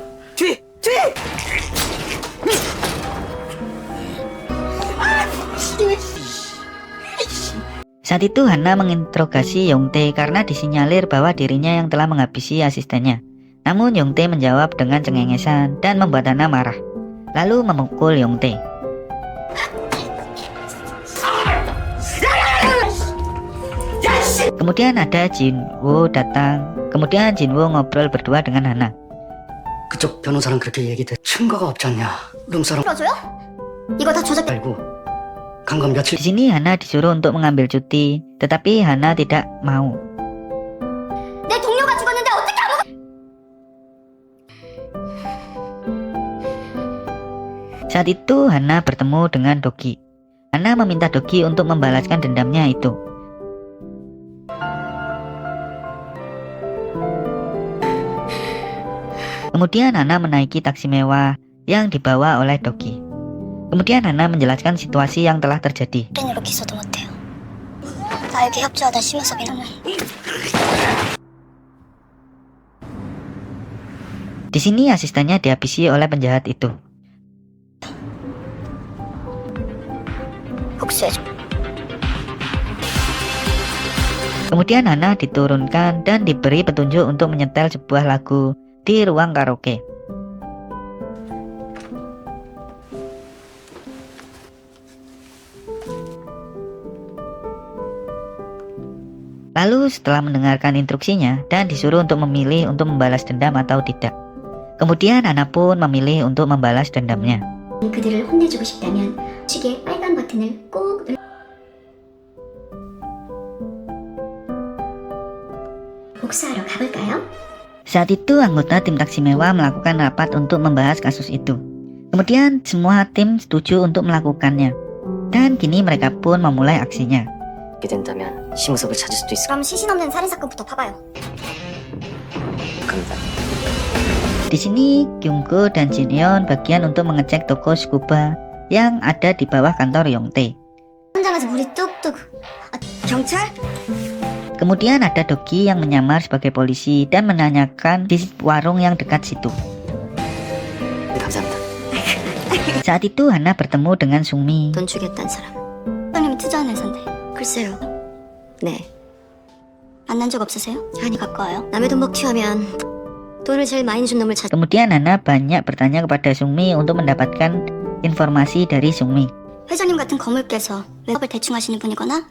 Saat itu Hana menginterogasi Yongtae karena disinyalir bahwa dirinya yang telah menghabisi asistennya. Namun Yongtae menjawab dengan cengengesan dan membuat Hana marah, lalu memukul Yongtae. Kemudian ada Jinwoo datang. Kemudian Jinwoo ngobrol berdua dengan Hana. 그쪽 변호사랑 그렇게 얘기돼. 증거가 없지 않냐? 룸사람 풀어줘요? 이거 다 조작. 알고 강간 며칠 Di sini Hana disuruh untuk mengambil cuti, tetapi Hana tidak mau. 내 동료가 죽었는데 어떻게 아무? Saat itu Hana bertemu dengan Dogi. Hana meminta Dogi untuk membalaskan dendamnya itu. Kemudian Hana menaiki taksi mewah yang dibawa oleh Dogi. Kemudian Hana menjelaskan situasi yang telah terjadi. 일로 기소도 못해요. 나에게 협조하다 심우섭이라는. Di sini asistennya dihabisi oleh penjahat itu. 복수해줘. Kemudian Hana diturunkan dan diberi petunjuk untuk menyetel sebuah lagu di ruang karaoke. Lalu setelah mendengarkan instruksinya dan disuruh untuk memilih untuk membalas dendam atau tidak. Kemudian Hana pun memilih untuk membalas dendamnya. 그들을 혼내주고 싶다면 시계 빨간 버튼을 꼭 눌러. 복수하러 가볼까요? Saat itu anggota tim taksi mewah melakukan rapat untuk membahas kasus itu. Kemudian semua tim setuju untuk melakukannya. Dan kini mereka pun memulai aksinya. 게 된다면 심우섭을 찾을 수도 있을 그럼 시신 없는 살인 사건부터 파봐요. 겁니다. Di sini Kyungko dan Jinyeon bagian untuk mengecek toko scuba yang ada di bawah kantor Yongtae. 현장에서 물이 뚝뚝. 경찰? Kemudian ada Dogi yang menyamar sebagai polisi dan menanyakan di warung yang dekat situ. 감사합니다. Saat itu Hana bertemu dengan Sungmi. 돈 주겠다는 사람. 형님이 투자한 회사인데. 글쎄요. 네. 만난 적 없으세요? 아니 가까워요. 남의 돈 먹튀하면 돈을 제일 많이 준 놈을 찾. Kemudian Hana banyak bertanya kepada Sungmi untuk mendapatkan informasi dari Sungmi. 회장님 같은 거물께서 외업을 대충 하시는 분이거나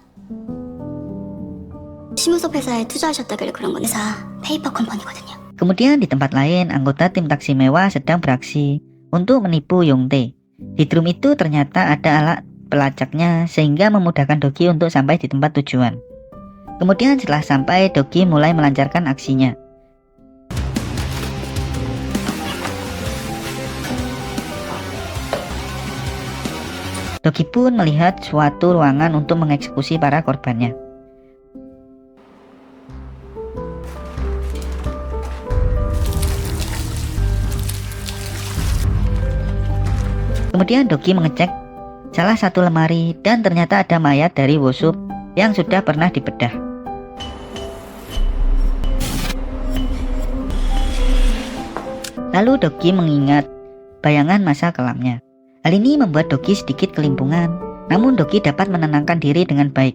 심우섭 회사에 투자하셨다길래 그런 건 회사 페이퍼 컴퍼니거든요. Kemudian di tempat lain anggota tim taksi mewah sedang beraksi untuk menipu Yongtae. Di drum itu ternyata ada alat pelacaknya sehingga memudahkan Dogi untuk sampai di tempat tujuan. Kemudian setelah sampai, Dogi mulai melancarkan aksinya. Dogi pun melihat suatu ruangan untuk mengeksekusi para korbannya. Kemudian Dogi mengecek salah satu lemari dan ternyata ada mayat dari Wosup yang sudah pernah dibedah. Lalu Dogi mengingat bayangan masa kelamnya. Hal ini membuat Dogi sedikit kelimpungan, namun Dogi dapat menenangkan diri dengan baik.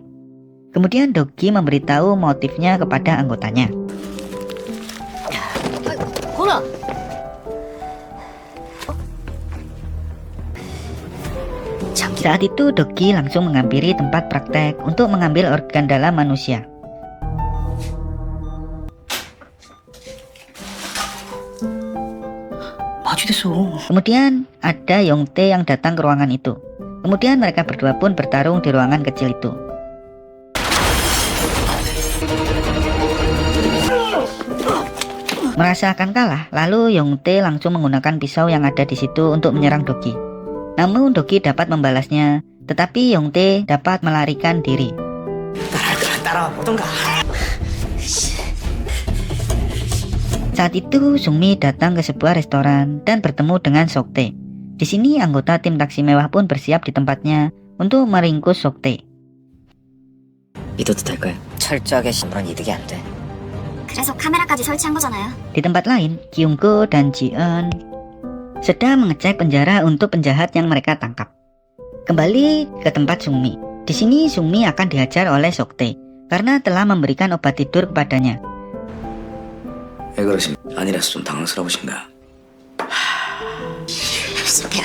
Kemudian Dogi memberitahu motifnya kepada anggotanya. 호나! Saat itu Dogi langsung menghampiri tempat praktek untuk mengambil organ dalam manusia. Kemudian ada Yongtae yang datang ke ruangan itu. Kemudian mereka berdua pun bertarung di ruangan kecil itu. Merasa akan kalah, lalu Yongtae langsung menggunakan pisau yang ada di situ untuk menyerang Dogi. Namun Dogi dapat membalasnya, tetapi Yongtae dapat melarikan diri. Saat itu Sungmi datang ke sebuah restoran dan bertemu dengan Soktae. Di sini anggota tim taksi mewah pun bersiap di tempatnya untuk meringkus Soktae. 믿어도 될까요? 철저하게 신부랑 이득이 안 돼. 그래서 카메라까지 설치한 거잖아요. Di tempat lain, Kyungko dan Ji-eun sedang mengecek penjara untuk penjahat yang mereka tangkap. Kembali ke tempat Sungmi. Di sini Sungmi akan dihajar oleh Soktae karena telah memberikan obat tidur kepadanya. 왜 그러십니까? 아니라서 좀 당황스러우신가?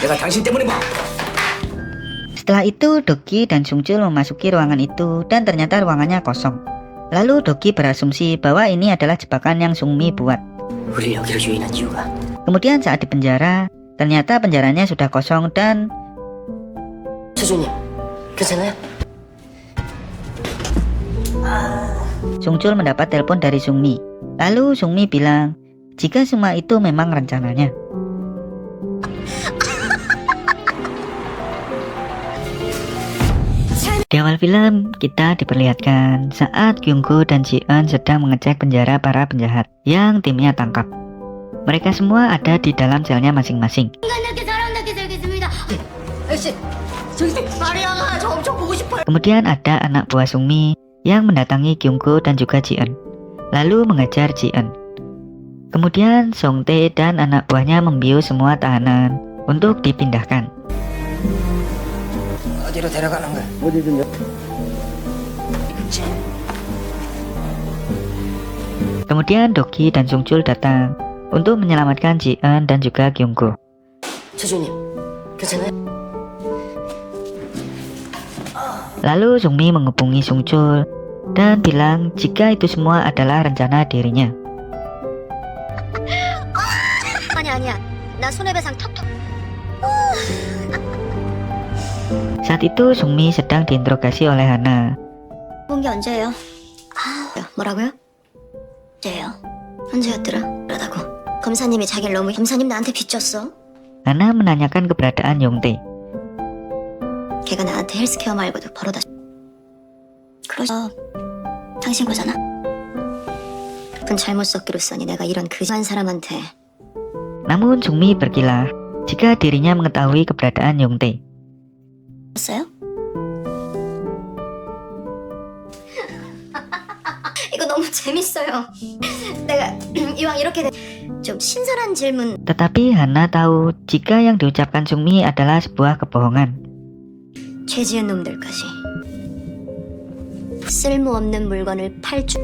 내가 당신 때문에 뭐? Setelah itu, Doki dan Sungchul memasuki ruangan itu dan ternyata ruangannya kosong. Lalu Doki berasumsi bahwa ini adalah jebakan yang Sungmi buat. 우리 여기를 유인한 이유가 Kemudian saat di penjara, ternyata penjaranya sudah kosong dan 최준님, 괜찮아요? Sungchul mendapat telepon dari Sungmi. Lalu Sungmi bilang, jika semua itu memang rencananya. Di awal film, kita diperlihatkan saat Kyungko dan Ji-eun sedang mengecek penjara para penjahat yang timnya tangkap. Mereka semua ada di dalam selnya masing-masing. Kemudian ada anak buah Sungmi yang mendatangi Kyungko dan juga Ji-eun, lalu mengejar Ji-eun. Kemudian Songtae dan anak buahnya membius semua tahanan untuk dipindahkan. 어디로 데려가는 거야? Kemudian Doki dan Sungchul datang untuk menyelamatkan Ji-eun dan juga Kyungko. 최준님, 괜찮아요? Lalu Sungmi menghubungi Sungchul dan bilang jika itu semua adalah rencana dirinya. 아니야. 나 손해배상 턱턱. Saat itu Sungmi sedang diinterogasi oleh Hana. 본 게 언제예요? 뭐라고요? 언제예요? 언제였더라? 그러다고 검사님이 자기를 너무 검사님 나한테 빚졌어? Hana menanyakan keberadaan Yongtae. 걔가 나한테 헬스케어 말고도 벌어다 그러죠. 당신 거잖아. 그건 잘못 섞기로써니 내가 이런 그지한 사람한테 Namun Sungmi berkilah jika dirinya mengetahui keberadaan Yongtae. 었어요? 이거 너무 재밌어요. 내가 이왕 이렇게 좀 신선한 질문. Tetapi Hana tahu jika yang diucapkan Sungmi adalah sebuah kebohongan. 죄 지은 놈들까지 쓸모없는 물건을 팔 줄.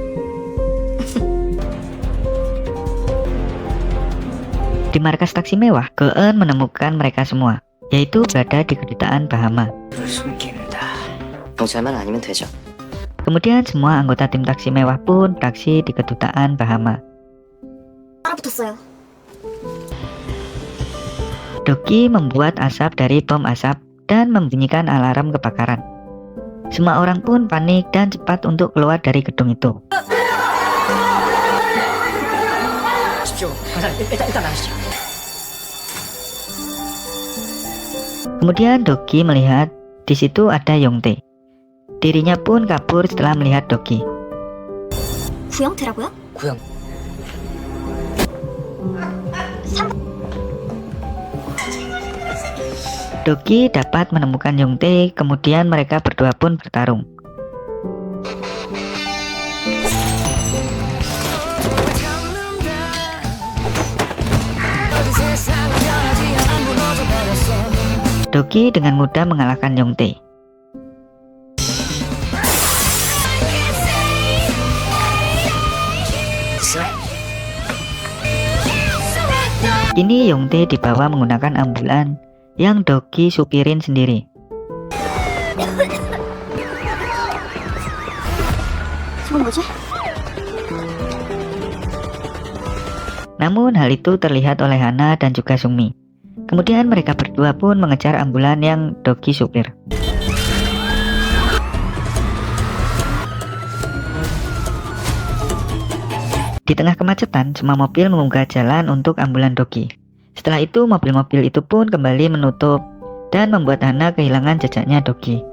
Di markas taksi mewah, Go-eun menemukan mereka semua, yaitu berada di kedutaan Bahama. 숨긴다. 경찰만 아니면 되죠. Kemudian semua anggota tim taksi mewah pun taksi di kedutaan Bahama. 따라붙었어요. Doki membuat asap dari bom asap dan membunyikan alarm kebakaran. Semua orang pun panik dan cepat untuk keluar dari gedung itu. 일단 나가시죠. Kemudian Doki melihat di situ ada Yongtae. Dirinya pun kabur setelah melihat Doki. 구형태라고요? 구형. Doki dapat menemukan Yongtae, kemudian mereka berdua pun bertarung. Doki dengan mudah mengalahkan Yongtae. Kini Yongtae dibawa menggunakan ambulan yang Doki supirin sendiri. 이건 뭐지? Namun hal itu terlihat oleh Hana dan juga Sungmi. Kemudian mereka berdua pun mengejar ambulan yang Doki supir. Di tengah kemacetan, semua mobil membuka jalan untuk ambulan Doki. Setelah itu, mobil-mobil itu pun kembali menutup dan membuat Hana kehilangan jejaknya Doki.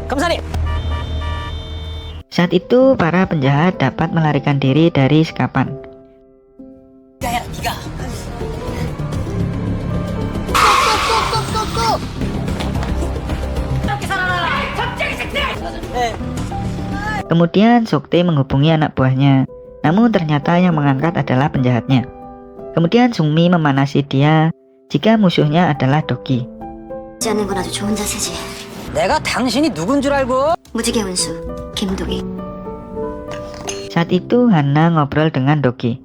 검사님. Saat itu, para penjahat dapat melarikan diri dari sekapan. Kemudian Soktae menghubungi anak buahnya, namun ternyata yang mengangkat adalah penjahatnya. Kemudian Sungmi memanasi dia jika musuhnya adalah Doki. 하는 건 아주 좋은 자세지. 내가 당신이 누군 줄 알고? 무지개 운수 김도기. Saat itu Hana ngobrol dengan Doki.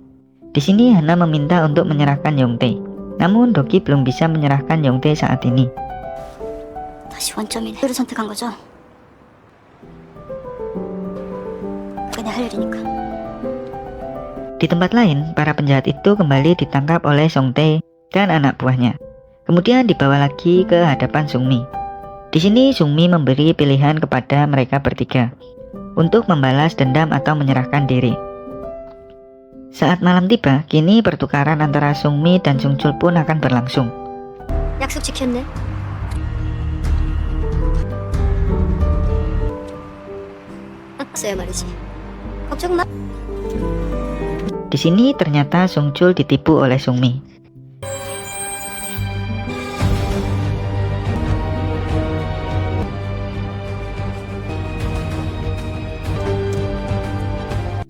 Di sini Hana meminta untuk menyerahkan Yongtae. Namun Doki belum bisa menyerahkan Yongtae saat ini. 다시 원점이네. 를 선택한 거죠? 그냥 할 일이니까. Di tempat lain, para penjahat itu kembali ditangkap oleh Songtae dan anak buahnya. Kemudian dibawa lagi ke hadapan Sungmi. Di sini Sungmi memberi pilihan kepada mereka bertiga untuk membalas dendam atau menyerahkan diri. Saat malam tiba, kini pertukaran antara Sungmi dan Sungchul pun akan berlangsung. 약속 지켰네. 써야 말이지. 걱정 마. Di sini ternyata Sungchul ditipu oleh Sungmi.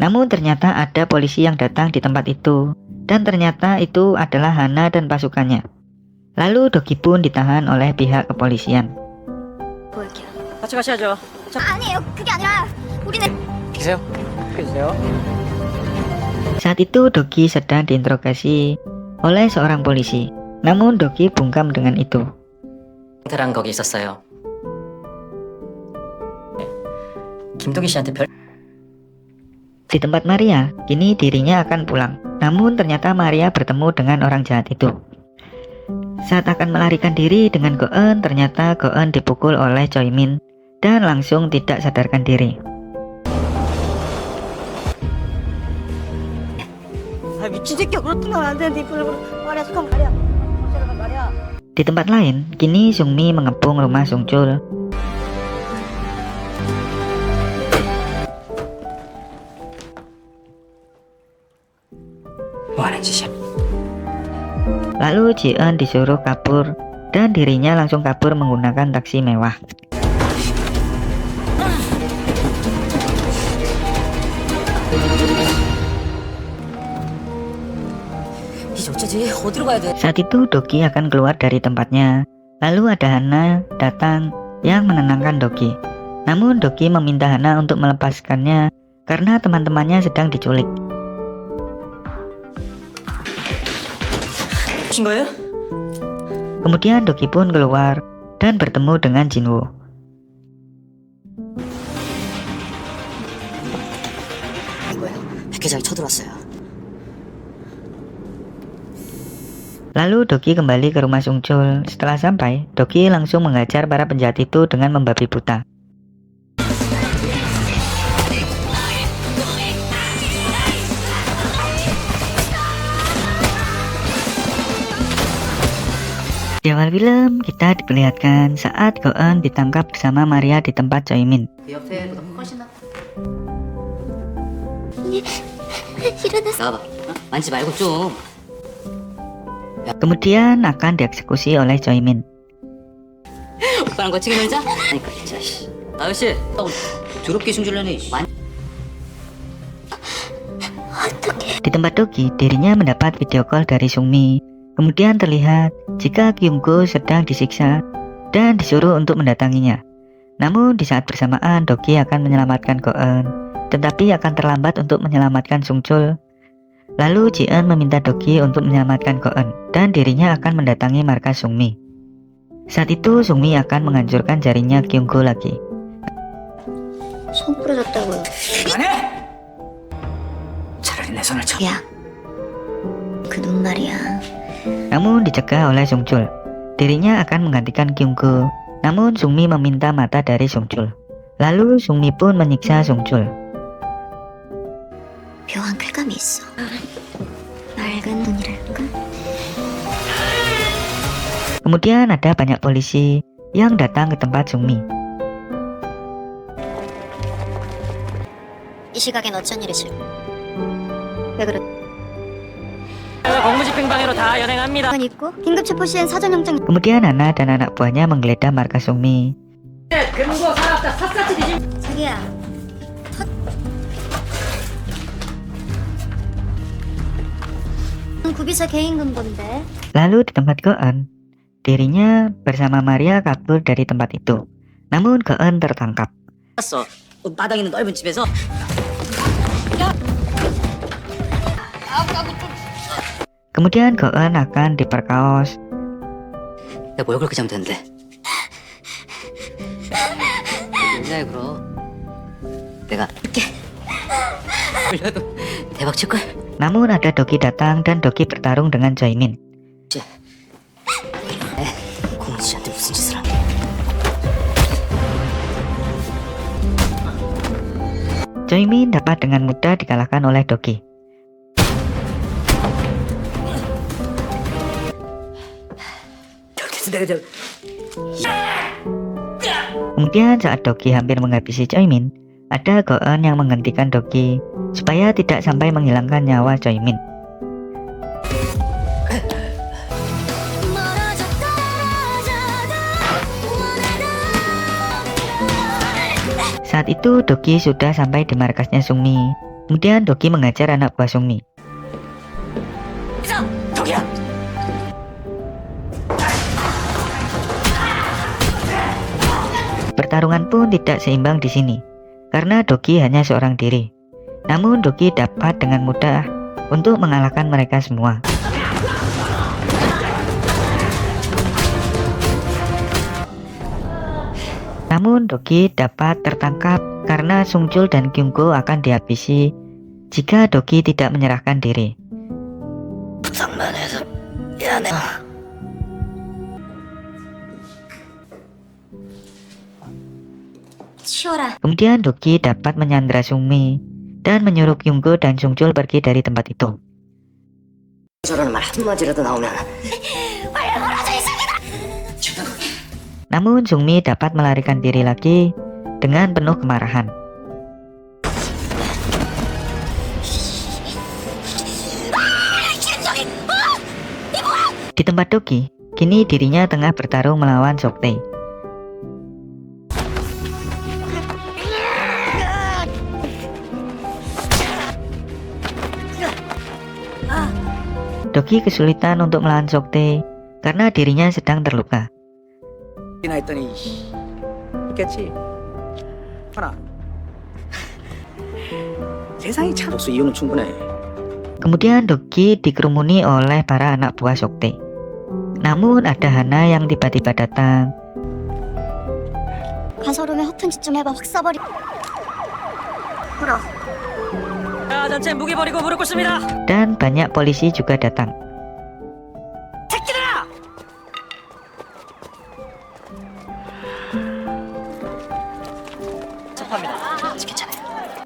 Namun ternyata ada polisi yang datang di tempat itu, dan ternyata itu adalah Hana dan pasukannya. Lalu Doki pun ditahan oleh pihak kepolisian. 보일게요. 같이 가셔야죠. 아니에요. 그게 아니라 우리는 비세요. 비세요. Saat itu Doki sedang diinterogasi oleh seorang polisi. Namun Doki bungkam dengan itu. 형태랑 거기 있었어요. 김도기 씨한테 별 Di tempat Maria, kini dirinya akan pulang. Namun ternyata Maria bertemu dengan orang jahat itu. Saat akan melarikan diri dengan Go-eun, ternyata Go-eun dipukul oleh Choi Min dan langsung tidak sadarkan diri. Di tempat lain, kini Sungmi mengepung rumah Sungchul. 뭐 하는 짓이야? Lalu Ji-eun disuruh kabur dan dirinya langsung kabur menggunakan taksi mewah. 이제 어쩌지? 어디로 가야 돼? Saat itu Doki akan keluar dari tempatnya. Lalu ada Hana datang yang menenangkan Doki. Namun Doki meminta Hana untuk melepaskannya karena teman-temannya sedang diculik. 오신 거예요? Kemudian Doki pun keluar dan bertemu dengan Jinwoo. 백 회장이 쳐들어왔어요. Lalu Doki kembali ke rumah Sungchul. Setelah sampai, Doki langsung menghajar para penjahat itu dengan membabi buta. Di awal film, kita diperlihatkan saat Go-eun ditangkap bersama Maria di tempat Choi Min. 일어났어. 나와봐. 만지 말고 좀. Kemudian akan dieksekusi oleh Choi Min. 오빠랑 거치게 놀자? 아니 진짜 씨. 아저씨, 너 더럽게 승질내네. Di tempat Doki, dirinya mendapat video call dari Sungmi. Kemudian terlihat jika Kyunggo sedang disiksa dan disuruh untuk mendatanginya. Namun di saat bersamaan Doki akan menyelamatkan Go-eun, tetapi akan terlambat untuk menyelamatkan Sungchul. Lalu Ji-eun meminta Doki untuk menyelamatkan Go-eun dan dirinya akan mendatangi markas Sungmi. Saat itu Sungmi akan menghancurkan jarinya Kyunggo lagi. 손 부러졌다고요. 안 해! 차라리 내 손을 쳐. 야, 그 눈 말이야. Namun dicegah oleh Sungchul. Dirinya akan menggantikan Kyunggo. Namun Sungmi meminta mata dari Sungchul. Lalu Sungmi pun menyiksa Sungchul. 묘한 쾌감이 있어. 맑은 눈이랄까? Kemudian ada banyak polisi yang datang ke tempat Sungmi. 이 시각엔 어쩐 일이지? 왜 그래? 공무집행방해로 다 연행합니다. 건 있고 긴급 체포 시엔 사전영장. Kemudian Hana dan anak buahnya menggeledah markas Sungmi. 금고 사납다 샅샅이 뒤집. 자기 자기야. 구비서 개인 근본데. Lalu di tempat Goen, dirinya bersama Maria kabur dari tempat itu. Namun Goen tertangkap. 봤어. 마당 있는 넓은 집에서 Kemudian Goen akan diperkaos. 내가 뭘 그렇게 잘못했는데? 왜 그러? 내가 이렇게 올려도 대박 칠걸? Namun ada Doki datang dan Doki bertarung dengan Joimin. 공주 씨한테 무슨 짓을 한? Joimin dapat dengan mudah dikalahkan oleh Doki. Kemudian saat Doki hampir menghabisi Joimin, ada Goen yang menghentikan Doki supaya tidak sampai menghilangkan nyawa Joimin. Saat itu Doki sudah sampai di markasnya Sungmi. Kemudian Doki mengajar anak buah Sungmi. Pertarungan pun tidak seimbang di sini, karena Doki hanya seorang diri. Namun Doki dapat dengan mudah untuk mengalahkan mereka semua. Namun Doki dapat tertangkap karena Sungchul dan Kyungko akan dihabisi jika Doki tidak menyerahkan diri. 치워라. Kemudian Doki dapat menyandra Sungmi dan menyuruh Kyungko dan Sungchul pergi dari tempat itu. 저러는 말 한마디라도 나오면 Namun Sungmi dapat melarikan diri lagi dengan penuh kemarahan. Di tempat Doki, kini dirinya tengah bertarung melawan Soktae. Doki kesulitan untuk melawan Soktae karena dirinya sedang terluka. 나 했더니 있겠지. 하나. 세상이 참 없어. 이유는 충분해. Kemudian Doki dikerumuni oleh para anak buah Soktae. Namun ada Hana yang tiba-tiba datang. 가서름에 허튼 짓 좀 해봐. 확 쏴버리. 자, 전체 무기 버리고 무릎 꿇습니다. Dan banyak polisi juga datang.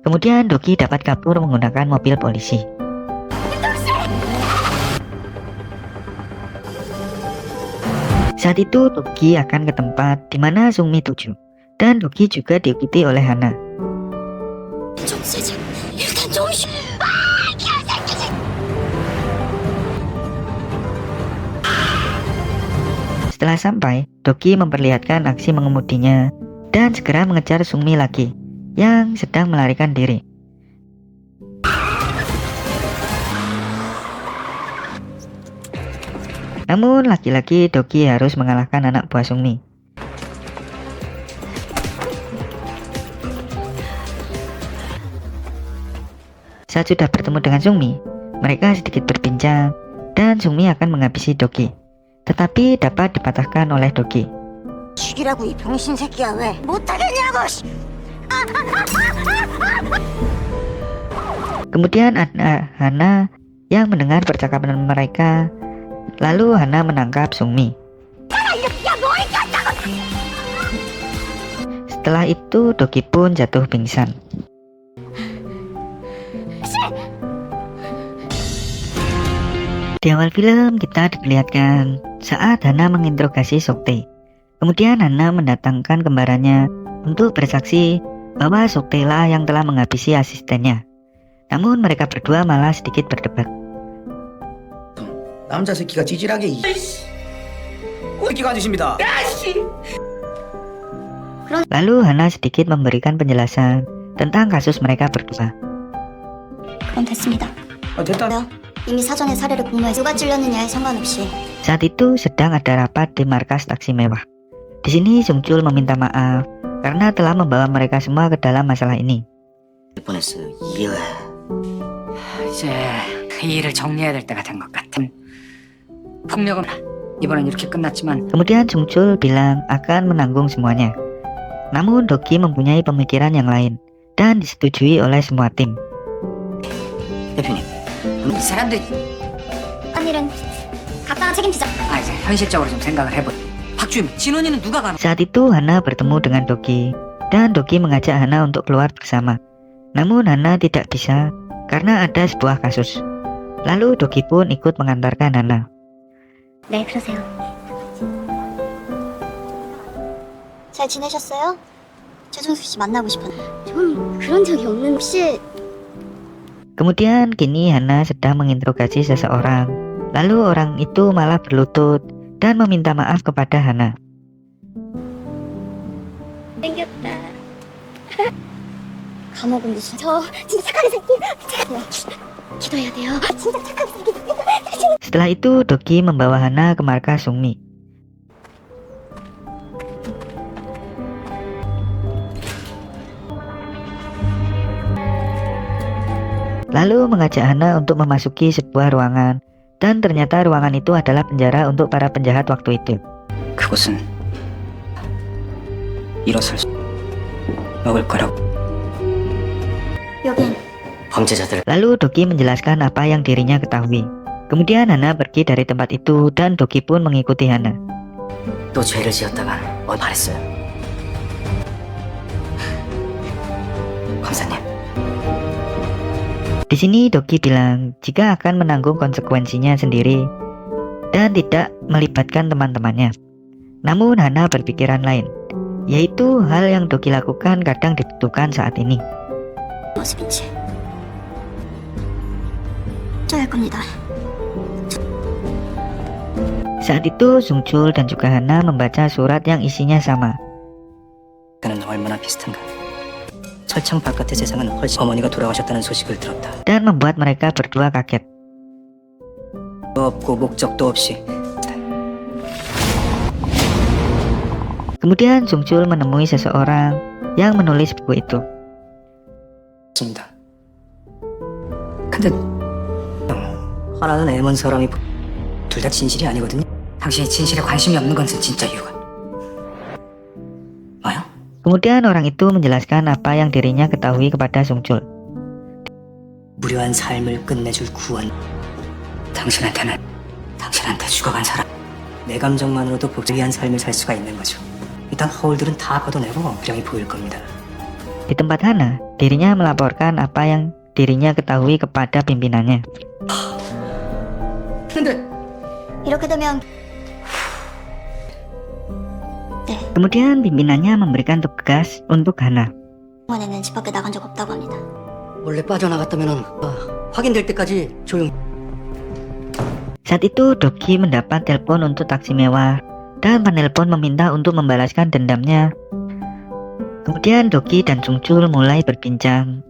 Kemudian Doki dapat kabur menggunakan mobil polisi. Saat itu Doki akan ke tempat di mana Sungmi tuju, dan Doki juga diikuti oleh Hana. Setelah sampai, Doki memperlihatkan aksi mengemudinya dan segera mengejar Sungmi lagi yang sedang melarikan diri. Namun lagi-lagi Doki harus mengalahkan anak buah Sungmi. Saat sudah bertemu dengan Sungmi, mereka sedikit berbincang dan Sungmi akan menghabisi Doki, tetapi dapat dipatahkan oleh Doki. 죽이라고 이 병신 새끼야 왜? 못하겠냐고. Kemudian ada Hana yang mendengar percakapan mereka. Lalu Hana menangkap Sungmi. Setelah itu Doki pun jatuh pingsan. Di awal film kita diperlihatkan saat Hana menginterogasi Soktae. Kemudian Hana mendatangkan kembarannya untuk bersaksi bahwa Soktae lah yang telah menghabisi asistennya. Namun mereka berdua malah sedikit berdebat. 남자 새끼가 찌질하게 새끼가 아저씨입니다. 그럼 Lalu Hana sedikit memberikan penjelasan tentang kasus mereka berdua. 그럼 됐습니다. 됐다. 이미 사전에 사례를 공모해 누가 찔렸느냐에 상관없이 Saat itu sedang ada rapat di markas taksi mewah. Di sini Sungchul meminta maaf karena telah membawa mereka semua ke dalam masalah ini. 뻔했어요. 일. 이제 이 일을 정리해야 될 때가 된 것 같아. 폭력은 이번엔 이렇게 끝났지만 Kemudian Sungchul bilang akan menanggung semuanya. Namun Doki mempunyai pemikiran yang lain dan disetujui oleh semua tim. 대표님. 이 사람들이 한 일은 각자가 책임지자. 이제 현실적으로 좀 생각을 해보. 박주임, 진원이는 누가 가나? Saat itu Hana bertemu dengan Doki dan Doki mengajak Hana untuk keluar bersama. Namun Hana tidak bisa karena ada sebuah kasus. Lalu Doki pun ikut mengantarkan Hana. 네, 그러세요. 잘 지내셨어요? 최종숙 씨 만나고 싶었는데. 전 그런 적이 없는 혹시 Kemudian kini Hana sedang menginterogasi seseorang. Lalu orang itu malah berlutut dan meminta maaf kepada Hana. 생겼다. 감옥은 무슨 저 진짜 착하게 생긴 기도해야 돼요. 진짜 착하게 생긴 Setelah itu Doki membawa Hana ke markas Sungmi. Lalu mengajak Hana untuk memasuki sebuah ruangan, dan ternyata ruangan itu adalah penjara untuk para penjahat waktu itu. 그곳은 일어설 수 먹을 거라고. 여긴 범죄자들 Lalu Doki menjelaskan apa yang dirinya ketahui. Kemudian Hana pergi dari tempat itu dan Doki pun mengikuti Hana. 또 죄를 지었다가 말했어요. 검사님. Di sini Doki bilang jika akan menanggung konsekuensinya sendiri dan tidak melibatkan teman-temannya. Namun Hana berpikiran lain, yaitu hal yang Doki lakukan kadang dibutuhkan saat ini. 모습인지 어쩔 겁니다. Saat itu Sungchul dan juga Hana membaca surat yang isinya sama. 그는 얼마나 비슷한가. 철창 바깥의 세상은 훨씬 어머니가 돌아가셨다는 소식을 들었다. Dan membuat mereka berdua kaget. 없고 목적도 없이 Kemudian Sungchul menemui seseorang yang menulis buku itu. 습니다. 근데 하나는 애먼 사람이 둘 다 진실이 아니거든요. 당신이 진실에 관심이 없는 건 진짜 이유가. 뭐요? Kemudian orang itu menjelaskan apa yang dirinya ketahui kepada Sungchul. 무료한 삶을 끝내줄 구원. 당신한테 죽어간 사람. 내 감정만으로도 복잡한 삶을 살 수가 있는 거죠. 일단 허울들은 다 걷어내고 분명히 보일 겁니다. Di tempat Hana, dirinya melaporkan apa yang dirinya ketahui kepada pimpinannya. 근데 이렇게 되면 Kemudian pimpinannya memberikan tugas untuk Hana. 이번에는 집 밖에 나간 적 없다고 합니다. 원래 빠져나갔다면은 확인될 때까지 조용. Saat itu Doki mendapat telepon untuk taksi mewah dan penelpon meminta untuk membalaskan dendamnya. Kemudian Doki dan Sungchul mulai berbincang.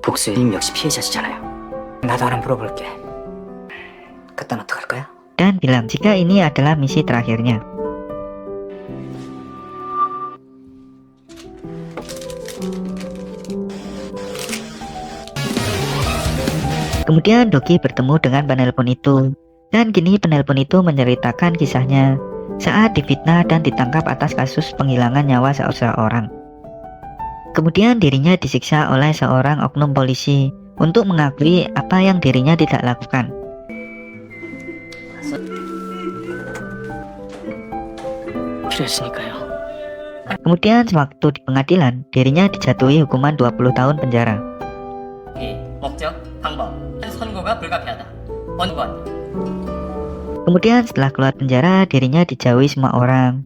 복수님 역시 피해자시잖아요. 나도 하나 물어볼게. 그딴 어떡할 거야? Dan bilang jika ini adalah misi terakhirnya. Kemudian Doki bertemu dengan penelpon itu, dan kini penelpon itu menceritakan kisahnya saat difitnah dan ditangkap atas kasus penghilangan nyawa seseorang. Kemudian dirinya disiksa oleh seorang oknum polisi untuk mengakui apa yang dirinya tidak lakukan. 필요했으니까요. Kemudian sewaktu di pengadilan, dirinya dijatuhi hukuman 20 tahun penjara. 목적, 방법, 선고가 불가피하다. 원권. Kemudian setelah keluar penjara, dirinya dijauhi semua orang.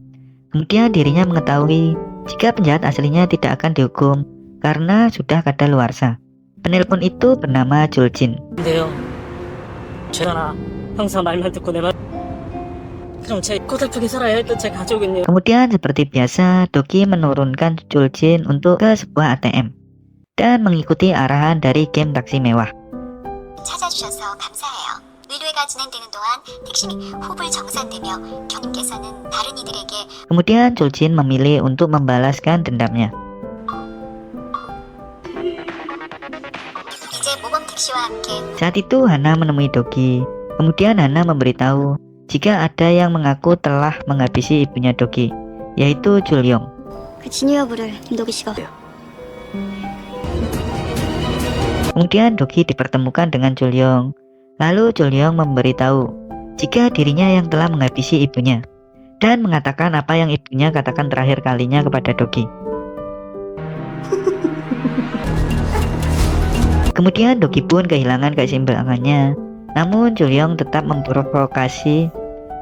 Kemudian dirinya mengetahui jika penjahat aslinya tidak akan dihukum karena sudah kadaluarsa. Penelpon itu bernama Juljin. 근데요, 제가 항상 말만 듣고 내 말 그럼 제 고달프게 살아야 했던 제 가족은요? Kemudian seperti biasa, Doki menurunkan Juljin untuk ke sebuah ATM dan mengikuti arahan dari game taksi mewah. 찾아주셔서 감사해요. 의뢰가 진행되는 동안 택시 호불 정산되며 경님께서는 다른 이들에게 Kemudian Juljin memilih untuk membalaskan dendamnya. 이제 모범 택시와 함께 Saat itu Hana menemui Doki. Kemudian Hana memberitahu jika ada yang mengaku telah menghabisi ibunya Doki, yaitu Julyong. 그 진유 여부를 김도기 씨가 Kemudian Doki dipertemukan dengan Julyong. Lalu Julyong memberitahu jika dirinya yang telah menghabisi ibunya dan mengatakan apa yang ibunya katakan terakhir kalinya kepada Doki. Kemudian Doki pun kehilangan keseimbangannya. Namun Julyong tetap memprovokasi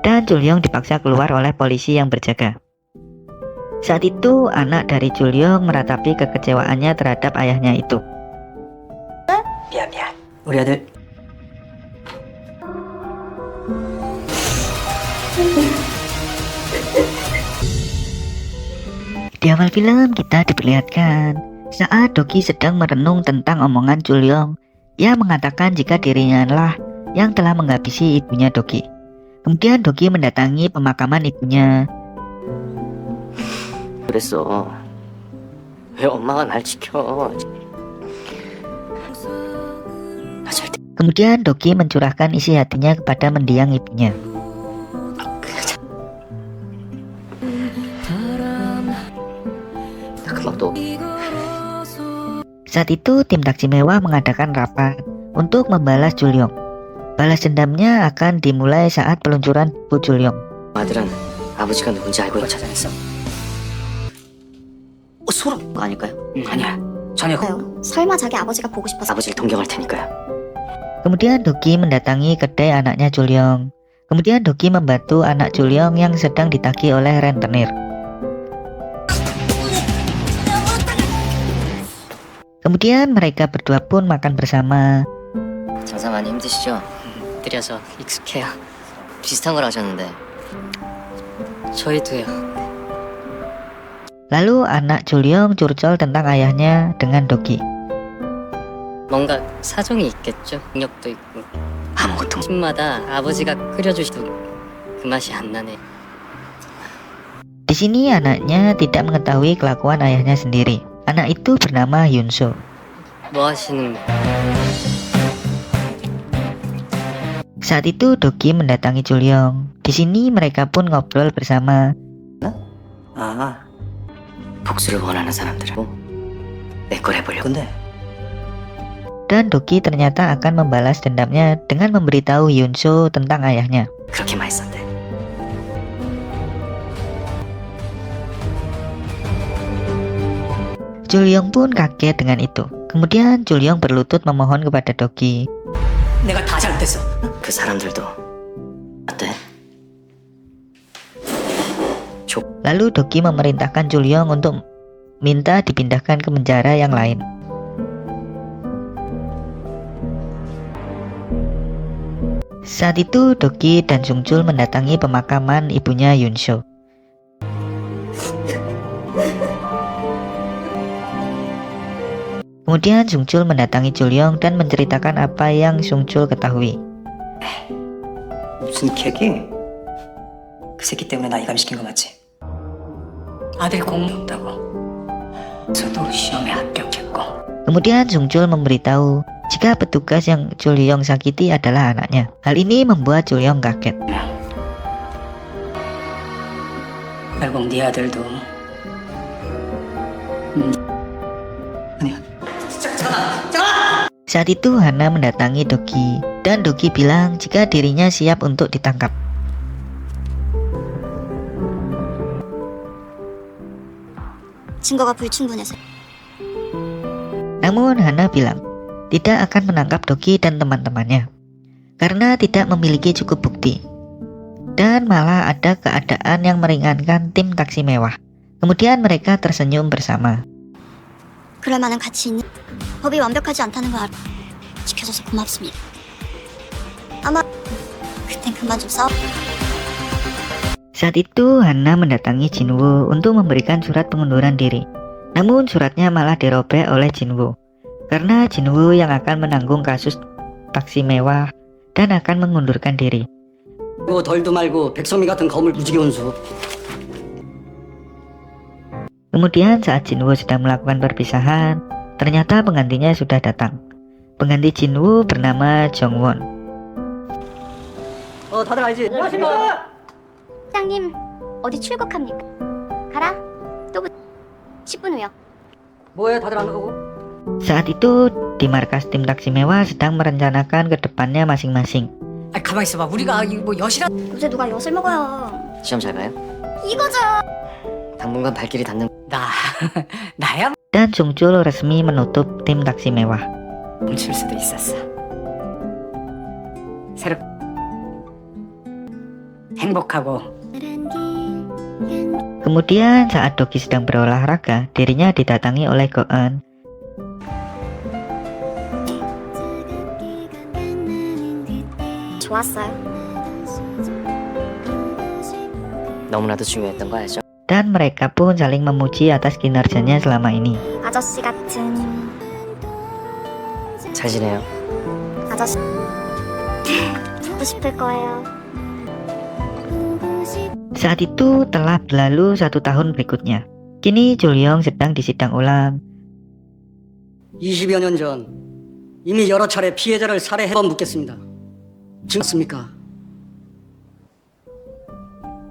dan Julyong dipaksa keluar oleh polisi yang berjaga. Saat itu anak dari Julyong meratapi kekecewaannya terhadap ayahnya itu. 미안. 우리 아들 Di awal film kita diperlihatkan saat Doki sedang merenung tentang omongan Julyong yang mengatakan jika dirinya lah yang telah menghabisi ibunya Doki. Kemudian Doki mendatangi pemakaman ibunya. 그랬어. 왜 엄마가 날 지켜? 나 절대 Kemudian Doki mencurahkan isi hatinya kepada mendiang ibunya. 나 금방 또 Saat itu tim taksi mewah mengadakan rapat untuk membalas Julyong. Balas dendamnya akan dimulai saat peluncuran Bu Julyong. 아들은 아버지가 누군지 알고 찾아냈어. 소름. 그거 아닐까요? 아니야. 전혀 설마 자기 아버지가 보고 싶어서 아버지를 동경할 테니까요. Kemudian Doki mendatangi kedai anaknya Julyong. Kemudian Doki membantu anak Julyong yang sedang ditagih oleh rentenir. Kemudian mereka berdua pun makan bersama. 장사 많이 힘드시죠? 들여서 익숙해요. 비슷한 걸 하셨는데 저희도요. Lalu anak Julyong curcol tentang ayahnya dengan Doki. 뭔가 사정이 있겠죠. 능력도 있고 아무것도 집마다 아버지가 끓여주시도 그 맛이 안 나네. Di sini anaknya tidak mengetahui kelakuan ayahnya sendiri. Anak itu bernama Hyunso. 뭐 하시는 Saat itu Doki mendatangi Julyong. Di sini mereka pun ngobrol bersama. 아 복수를 원하는 사람들은 내 걸 해보려고. 근데 Dan Doki ternyata akan membalas dendamnya dengan memberitahu Hyunso tentang ayahnya. 그렇게 맛있었대. Julyong pun kaget dengan itu. Kemudian Julyong berlutut memohon kepada Doki. 내가 다 잘못했어. 그 사람들도 어때? Lalu Doki memerintahkan Julyong untuk minta dipindahkan ke penjara yang lain. Saat itu Doki dan Sungchul mendatangi pemakaman ibunya Hyunso. Kemudian Sungchul mendatangi Julyong dan menceritakan apa yang Sungchul ketahui. 무슨 계획이? 그 새끼 때문에 나 이감시킨 거 맞지? 아들 공부 없다고 저도 시험에 합격했고 Kemudian Sungchul memberitahu jika petugas yang Julyong sakiti adalah anaknya. Hal ini membuat Julyong kaget. 결국 네 아들도 아니야 Saat itu Hana mendatangi Doki dan Doki bilang jika dirinya siap untuk ditangkap. 증거가 불충분해서 Namun Hana bilang tidak akan menangkap Doki dan teman-temannya karena tidak memiliki cukup bukti. Dan malah ada keadaan yang meringankan tim taksi mewah. Kemudian mereka tersenyum bersama. 그럴 만한 가치 있는 법이 완벽하지 않다는 걸 알아. 지켜줘서 고맙습니다. 아마 그땐 그만 좀 싸워. Saat itu Hana mendatangi Jinwoo untuk memberikan surat pengunduran diri. Namun suratnya malah dirobek oleh Jinwoo. Karena Jinwoo yang akan menanggung kasus taksi mewah dan akan mengundurkan diri. 그거 덜도 말고 백성미 같은 거물 무지개 온수. Kemudian saat Jinwoo sedang melakukan perpisahan, ternyata penggantinya sudah datang. Pengganti Jinwoo bernama Jongwon. 다들 알지? 사장님, 어디 출국합니까? 가라. 또 10분 후요. 뭐해? 다들 안 가고? Saat itu di markas tim taksi mewah sedang merencanakan ke depannya masing-masing. 아, 가만 있어봐. 우리가 뭐 여시라. 요새 누가 엿을 먹어요? 시험 잘 봐요? 이거죠. 당분간 발길이 닿는 나야 Dan Sungchul resmi menutup tim taksi mewah. 멈출 수도 있었어. 새로 행복하고 Kemudian saat Dogi sedang berolahraga, dirinya didatangi oleh Go-eun. 좋았어요. 너무나도 중요했던 거 알죠? Dan mereka pun saling memuji atas kinerjanya selama ini. 아저씨 같은 잘 지내요. 아저씨. 보고 싶을 거예요. Saat itu telah berlalu 1 tahun berikutnya. Kini Julyong sedang disidang ulang. 20여 년 전 이미 여러 차례 피해자를 살해해번 묻겠습니다. 증습니까?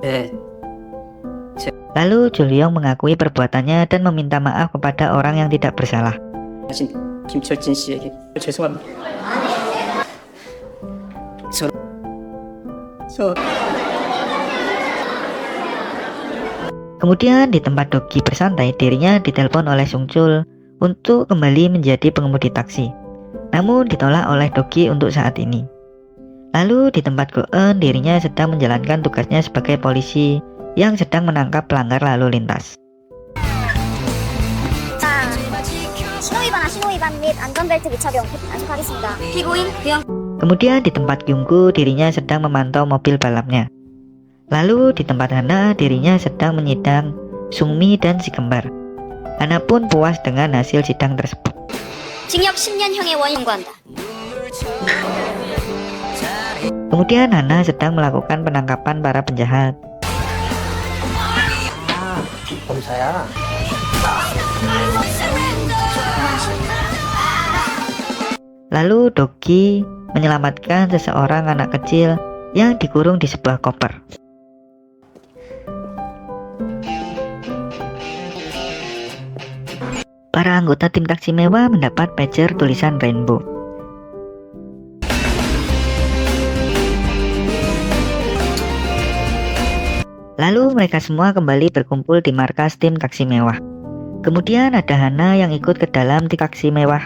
네. Lalu Julyong mengakui perbuatannya dan meminta maaf kepada orang yang tidak bersalah. 하신 김철진 씨에게 죄송합니다. 저 Kemudian di tempat Dogi bersantai, dirinya ditelepon oleh Sungchul untuk kembali menjadi pengemudi taksi. Namun ditolak oleh Dogi untuk saat ini. Lalu di tempat Go-eun, dirinya sedang menjalankan tugasnya sebagai polisi yang sedang menangkap pelanggar lalu lintas. 자, 신호위반 및 안전벨트 미착용 단속하겠습니다. 피고인 구형. Kemudian di tempat Kyunggu, dirinya sedang memantau mobil balapnya. Lalu di tempat Hana, dirinya sedang menyidang Sungmi dan si kembar. Hana pun puas dengan hasil sidang tersebut. 징역 10년형의 원형 요구한다. Kemudian Hana sedang melakukan penangkapan para penjahat. 검사야. Lalu Dogi menyelamatkan seseorang anak kecil yang dikurung di sebuah koper. Para anggota tim taksi mewah mendapat pager tulisan rainbow. Lalu mereka semua kembali berkumpul di markas tim taksi mewah. Kemudian ada Hana yang ikut ke dalam tim taksi mewah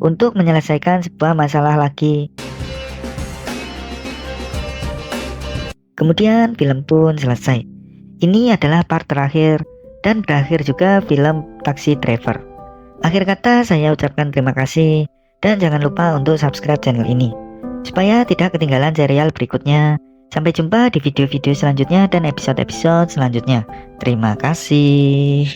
untuk menyelesaikan sebuah masalah lagi. Kemudian film pun selesai. Ini adalah part terakhir dan berakhir juga film Taxi Driver. Akhir kata saya ucapkan terima kasih dan jangan lupa untuk subscribe channel ini supaya tidak ketinggalan serial berikutnya. Sampai jumpa di video-video selanjutnya dan episode-episode selanjutnya. Terima kasih.